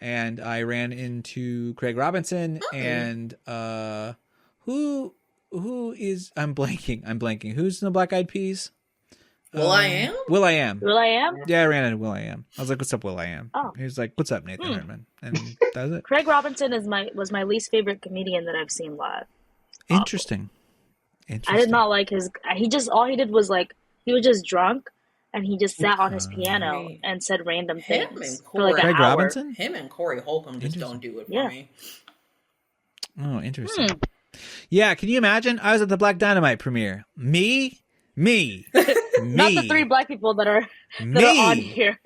And I ran into Craig Robinson and who is I'm blanking. Who's in the Black Eyed Peas? Will.i.am? Will.i.am. Will.i.am? Yeah, I ran into Will.i.am. I was like, "What's up, Will.i.am?" Oh. He was like, "What's up, Nathan Hartman?" And that was it. Craig Robinson was my least favorite comedian that I've seen live. Interesting. I did not like his. All he did was like he was just drunk. And he just sat on his piano and said random things for like an Craig hour. Robinson? Him and Corey Holcomb just don't do it for me. Oh, interesting. Yeah, can you imagine? I was at the Black Dynamite premiere. Me. Not the three black people that are on here.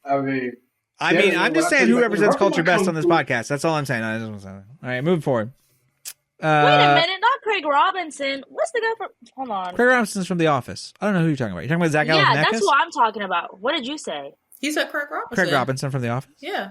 I mean, I'm just saying who represents culture best on this podcast. That's all I'm saying. All right, moving forward. Wait a minute, not Craig Robinson. What's the guy from? Hold on. Craig Robinson's from The Office. I don't know who you're talking about. You're talking about Zach Galifianakis? Yeah, that's what I'm talking about. What did you say? He said Craig Robinson. Craig Robinson from The Office? Yeah.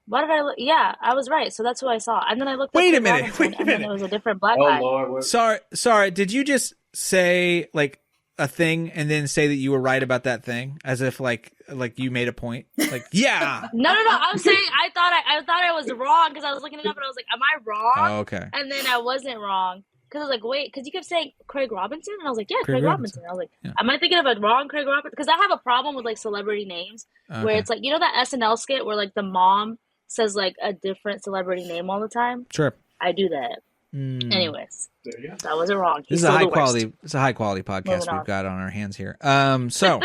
What did I look? Yeah, I was right. So that's who I saw. And then I looked. Wait up a minute. Robinson, and then it was a different black guy. Lord. Sorry. Did you just say like a thing and then say that you were right about that thing, as if like you made a point? Like, yeah. No. I'm saying I thought I was wrong because I was looking it up and I was like, am I wrong? Oh, okay. And then I wasn't wrong. Because I was like, wait, because you kept saying Craig Robinson? And I was like, yeah, Craig Robinson. I was like, am I thinking of a wrong Craig Robinson? Because I have a problem with like celebrity names where it's like, you know that SNL skit where like the mom says like a different celebrity name all the time? Sure. I do that. Anyways, that wasn't wrong. This is a high quality podcast we've got on our hands here. So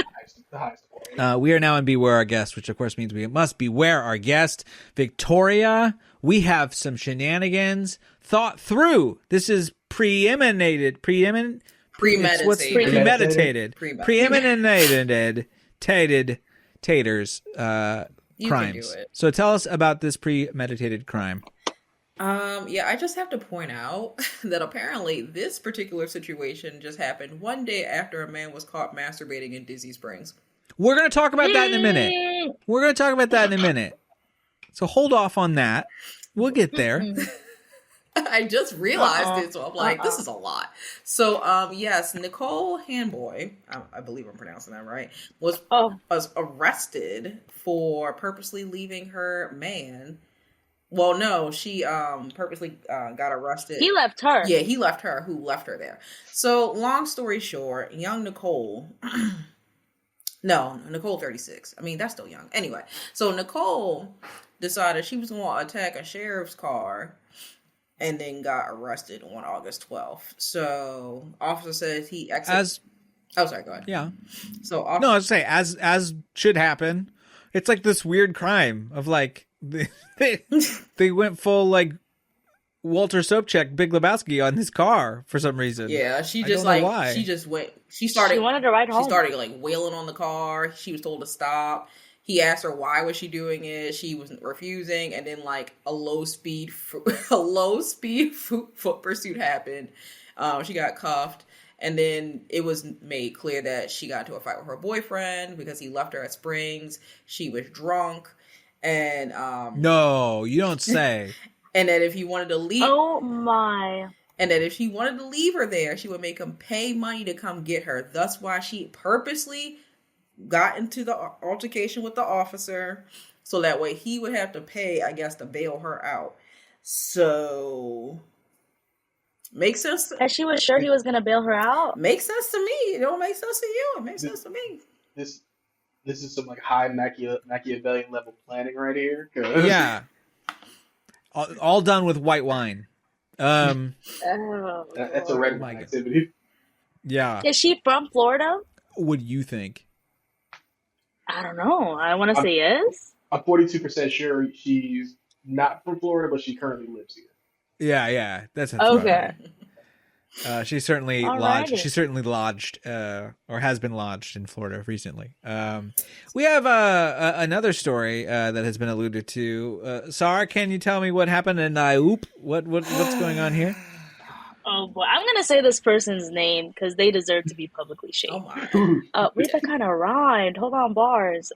we are now in Beware Our Guest, which of course means we must beware our guest, Victoria. We have some shenanigans thought through. This is preeminated taters crimes. So tell us about this premeditated crime. Yeah, I just have to point out that apparently this particular situation just happened one day after a man was caught masturbating in Disney Springs. We're going to talk about that in a minute. We're going to talk about that in a minute. So hold off on that. We'll get there. I just realized it, so I'm like, this is a lot. So, yes, Nicole Handboy, I believe I'm pronouncing that right, was arrested for purposely leaving her man. Well, no, she purposely got arrested. He left her. Yeah, he left her, who left her there. So, long story short, young Nicole... No, Nicole 36. I mean, that's still young. Anyway, so Nicole decided she was going to attack a sheriff's car and then got arrested on August 12th. So, officer says he exited... Oh, sorry, go ahead. Yeah. So, no, I was saying, as should happen, it's like this weird crime of like, they went full like Walter Sobchak, Big Lebowski on his car for some reason. Yeah, she I just don't know like why. she just went. She wanted to ride home. She started like wailing on the car. She was told to stop. He asked her why was she doing it. She was refusing, and then like a low speed foot pursuit happened. She got cuffed, and then it was made clear that she got into a fight with her boyfriend because he left her at Springs. She was drunk, and no, you don't say. And that if he wanted to leave, oh my. And that if she wanted to leave her there, she would make him pay money to come get her. That's why she purposely got into the altercation with the officer, so that way he would have to pay, I guess, to bail her out. So, makes sense. And she was sure he was going to bail her out? Makes sense to me. It don't make sense to you. It makes sense to me. This is some like high Machiavellian level planning right here. Yeah. All done with white wine. That's a red wine activity. Yeah. Is she from Florida? What do you think? I don't know. I want to say yes. I'm 42% sure she's not from Florida, but she currently lives here. Yeah. That's okay. She's certainly Alrighty. lodged. She's certainly lodged, or has been lodged in Florida recently. We have another story that has been alluded to. Sarah, can you tell me what happened in What's going on here? Oh boy, I'm gonna say this person's name because they deserve to be publicly shamed. Wait, that kind of rhymed. Hold on, bars.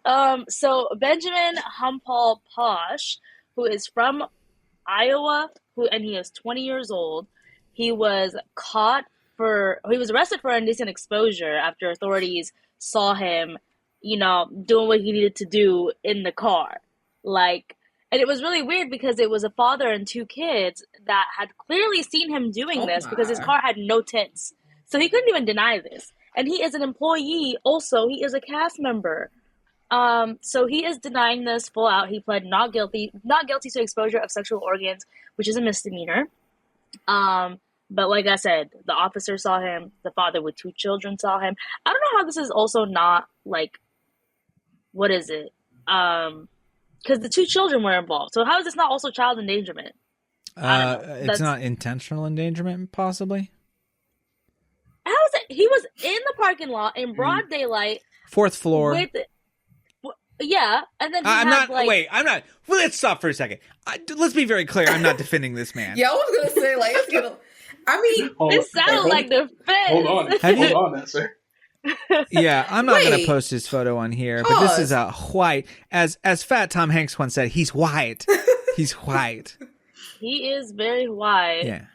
So Benjamin Humpal Posh, who is from Iowa, and he is 20 years old. He was arrested for indecent exposure after authorities saw him, doing what he needed to do in the car. And it was really weird because it was a father and two kids that had clearly seen him doing this because his car had no tints. So he couldn't even deny this. And he is an employee. Also, he is a cast member. So he is denying this full out. He pled not guilty to exposure of sexual organs, which is a misdemeanor. But like I said, the officer saw him. The father with two children saw him. I don't know how this is also not what is it? Because the two children were involved. So how is this not also child endangerment? It's not intentional endangerment, possibly. How is it? He was in the parking lot in broad daylight, 4th floor. and then I'm not. Let's stop for a second. Let's be very clear. I'm not defending this man. Yeah, I was gonna say it's gonna. I mean, this sounded like defense. Hold on, sir. Yeah, I'm not going to post his photo on here, but this is a white. As Fat Tom Hanks once said, he's white. He's white. He is very white. Yeah.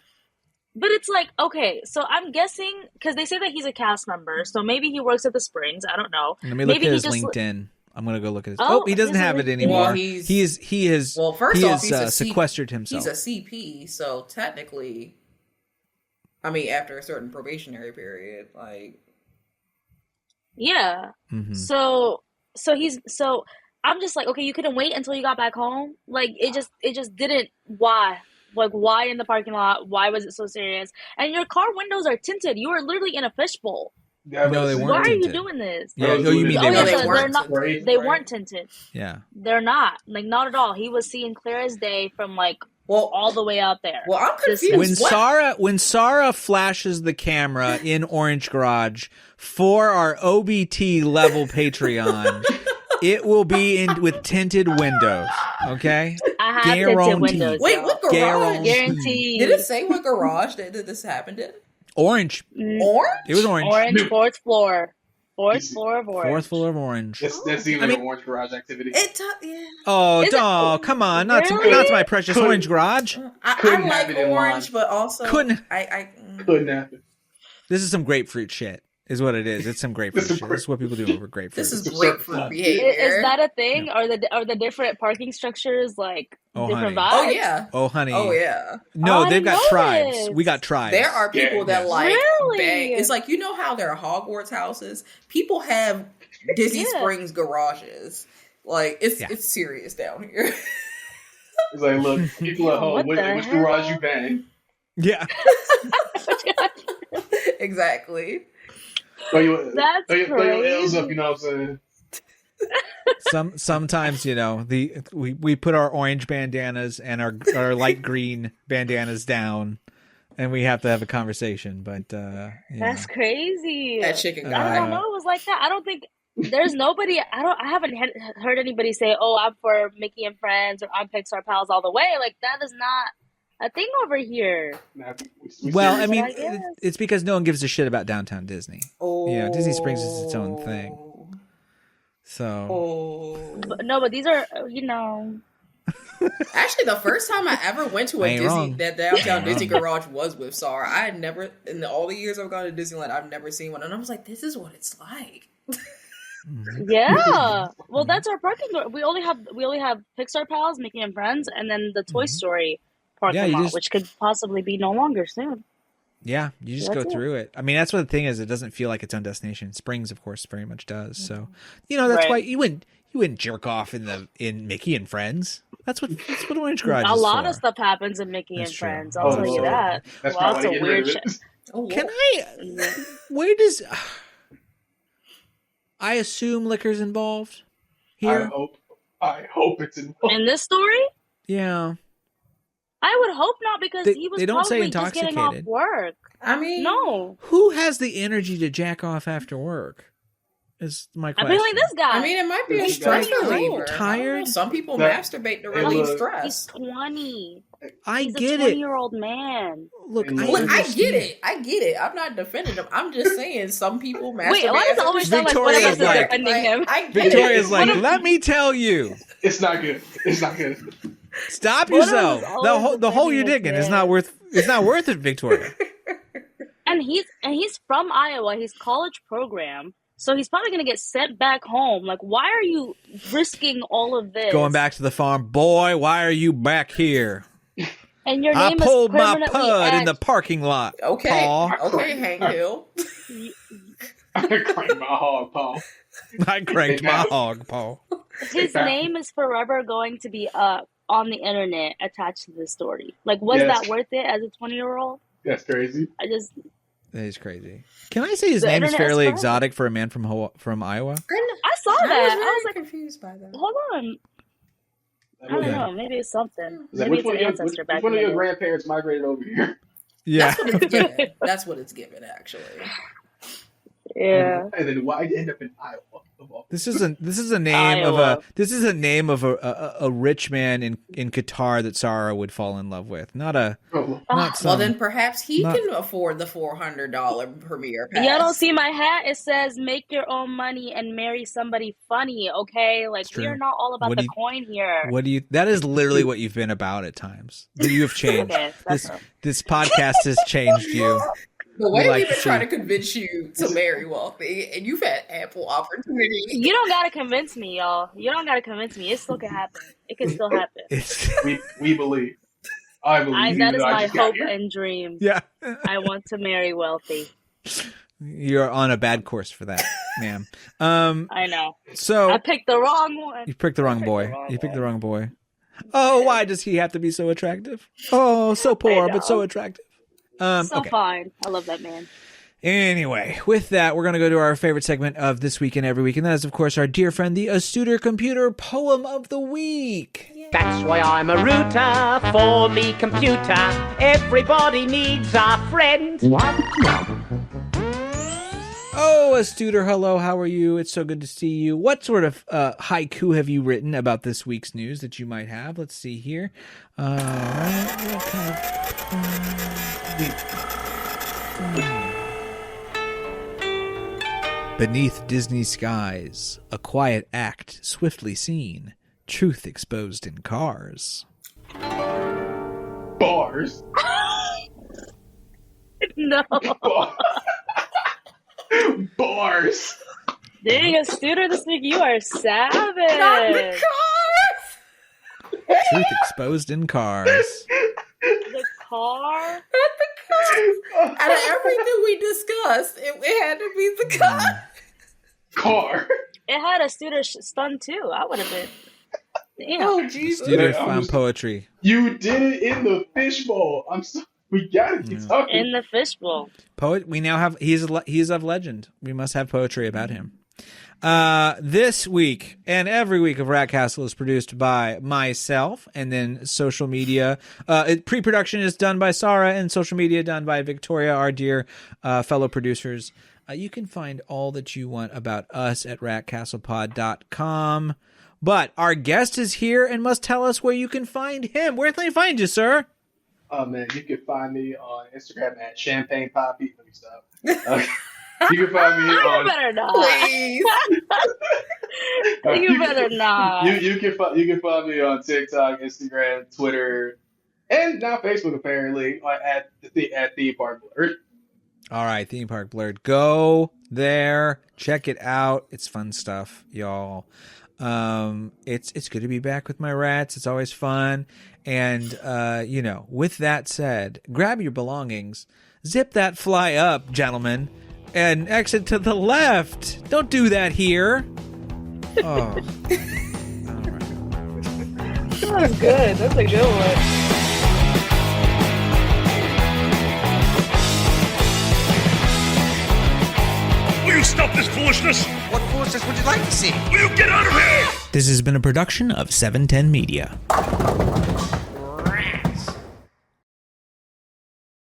But it's okay, so I'm guessing, because they say that he's a cast member, so maybe he works at the Springs. I don't know. Let me look at his LinkedIn. I'm going to go look at his. He doesn't have it LinkedIn. anymore. Well, he has sequestered himself. He's a CP, so technically, I mean, after a certain probationary period, Yeah. Mm-hmm. So I'm just okay, you couldn't wait until you got back home? It just didn't. Why? Why in the parking lot? Why was it so serious? And your car windows are tinted. You were literally in a fishbowl. Yeah, no, they weren't. Why tinted. are you doing this? Yeah, you mean they they're not. They right? weren't tinted. Yeah, they're not. Not at all. He was seeing clear as day from all the way out there. Well, I'm confused. When Sarah flashes the camera in Orange Garage for our OBT level Patreon, it will be with tinted windows. Okay. I have tinted Guaranteed. windows. Wait, y'all. what garage? Guaranteed. Did it say what garage that this happened in? Orange. Orange? It was orange. Orange, fourth floor. Fourth floor of orange. Fourth floor of orange. That seems like an orange garage activity. Yeah. Oh, Is it- come on. Not to Really? my precious Couldn't- orange garage. I Couldn't like happen in orange, mine. but also Couldn't. Couldn't happen. This is some grapefruit shit, is what it is. It's some grapefruit This is shit. This is what people do over grapefruit. This is It's grapefruit absurd. behavior. Is that a thing? Are the different parking structures like Oh, different honey. vibes? Oh yeah. Oh, honey. Oh yeah. No, I they've got didn't tribes. notice. We got tribes. There are people Yeah, that yes. like Really? bang. It's like, you know how there are Hogwarts houses? People have Disney Yeah. Springs garages. Like it's Yeah. it's serious down here. It's like, look, people at home, What which the garage hell? you bang? Yeah. Exactly. That's throw your L's crazy. up, you know what I'm saying? Sometimes, you know, we put our orange bandanas and our light green bandanas down, and we have to have a conversation. But That's crazy. That chicken I guy. don't know. It was like that. I don't think there's nobody. I haven't heard anybody say, "Oh, I'm for Mickey and Friends" or "I'm Pixar pals all the way." Like that is not a thing over here. Nah, we well, I serious. mean, I guess. it's because no one gives a shit about downtown Disney. Oh. You know, Disney Springs is its own thing. So Oh. But these are, you know. Actually, the first time I ever went to a Ain't Disney, wrong. that downtown Ain't Disney wrong. garage was with Sar. I had never, in all the years I've gone to Disneyland, I've never seen one, and I was like, "This is what it's like." Yeah. Well, that's our parking lot. We only have Pixar pals, Mickey and Friends, and then the Toy Story parking Yeah, you lot, just- which could possibly be no longer soon. yeah, you just go That's it. through it. I mean, that's what the thing is. It doesn't feel like its own destination. Springs, of course, very much does. So, you know, that's Right. why you wouldn't jerk off in Mickey and Friends. That's what Orange Garage A is lot for. of stuff happens in Mickey That's and true. Friends. I'll Oh, tell you so that. That's Lots probably of getting weird rid shit. of it. Oh, Can where does I assume liquor's involved here? I hope it's involved. In this story, Yeah. I would hope not because They- he was they don't say probably just getting off intoxicated. work. I mean, No, Who has the energy to jack off after work? Is my question. apparently this guy. I mean, it might be a He's stress tired. reliever. I don't know. Tired? Some people That- masturbate to Hey, relieve look. stress. He's 20. I He's get a it. 20-year-old man. Look, Look, I Look, I understand. get it. I get it. I'm not defending him. I'm just saying some people masturbate. Wait, why does it after always sound like one of Victoria's us is like- defending him? I get Victoria's it. like, let me tell you. It's not good. It's not good. Stop One of yourself. us The always hole you're defending digging this is not man. worth it, Victoria. And he's from Iowa. He's college program. So he's probably going to get sent back home. Like, why are you risking all of this? Going back to the farm, boy. Why are you back here? And your I name pulled is my permanently pud in the X. parking lot. Okay, Paul. okay, Hank Hill. I crank my hog, Paul. I cranked my hog, Paul. His name is forever going to be up on the internet attached to this story. Like, was Yes. that worth it as a 20-year-old? That's crazy. I just... That is crazy. Can I say his The name is internet is fairly forever. exotic for a man from Iowa? I saw I that. was I very was like, confused by that. hold on. I don't Yeah. know. Maybe it's something. It's like, Maybe which it's one an of ancestor your, back which one in of the your day. grandparents migrated over here? Yeah. That's what it's given. That's what it's given, actually. Yeah. And then why end up in Iowa? Of all- This is a name Iowa. of a rich man in Qatar that Sarah would fall in love with. Not a Oh, not some, Well, then perhaps he not- can afford the $400 premiere pass. Y'all don't see my hat? It says "Make your own money and marry somebody funny." Okay, like It's true. we are not all about What the do you- coin here. What do you? That is literally what you've been about at times. You have changed. Okay, that's This podcast has changed you. The way like we've been to trying see- to convince you to marry wealthy, and you've had ample opportunity. You don't gotta convince me, y'all. You don't gotta convince me. It still can happen. It can still happen. It's we believe. I believe. That is I my just got hope here. and dream. yeah. I want to marry wealthy. You're on a bad course for that, ma'am. I know. So I picked the wrong one. you picked the wrong picked boy. the wrong You picked the one. wrong boy. Oh, why does he have to be so attractive? Oh, so poor but so know. attractive. So Okay. fine. I love that man. Anyway, with that, we're going to go to our favorite segment of this week and every week, and that is, of course, our dear friend, the Astuter Computer Poem of the Week. That's why I'm a router for me computer. Everybody needs a friend. Oh, Astuder, hello, how are you? It's so good to see you. What sort of haiku have you written about this week's news that you might have? Let's see here. What kind of... Beneath Disney skies, a quiet act swiftly seen, truth exposed in cars. Bars. No. Bars. Dang, a student this week, you are savage. Not the cars. Truth exposed in cars. The car? Not the cars. Out of everything we discussed, it had to be the car. Car. It had a student stunned too. I would have been. Damn. Oh, Jesus. Student found poetry. You did it in the fishbowl. We gotta be talking. In the fishbowl. Poet. We now have. He is of legend. We must have poetry about him. This week and every week of Rat Castle is produced by myself, and then social media. Pre-production is done by Sarah, and social media done by Victoria, our dear fellow producers. You can find all that you want about us at ratcastlepod.com. But our guest is here and must tell us where you can find him. Where can they find you, sir? Oh man, you can find me on Instagram at Champagne Poppy. Let me stop. You can find me on. You better not. Please. You better not. You can find me on TikTok, Instagram, Twitter, and now Facebook apparently at Theme Park Blerd. All right, Theme Park Blerd. Go there, check it out. It's fun stuff, y'all. It's good to be back with my rats. It's always fun. And with that said, grab your belongings, zip that fly up, gentlemen, and exit to the left. Don't do that here. Oh. All right. That was good. That's a good one. Will you stop this foolishness? What foolishness would you like to see? Will you get out of here? This has been a production of 710 Media.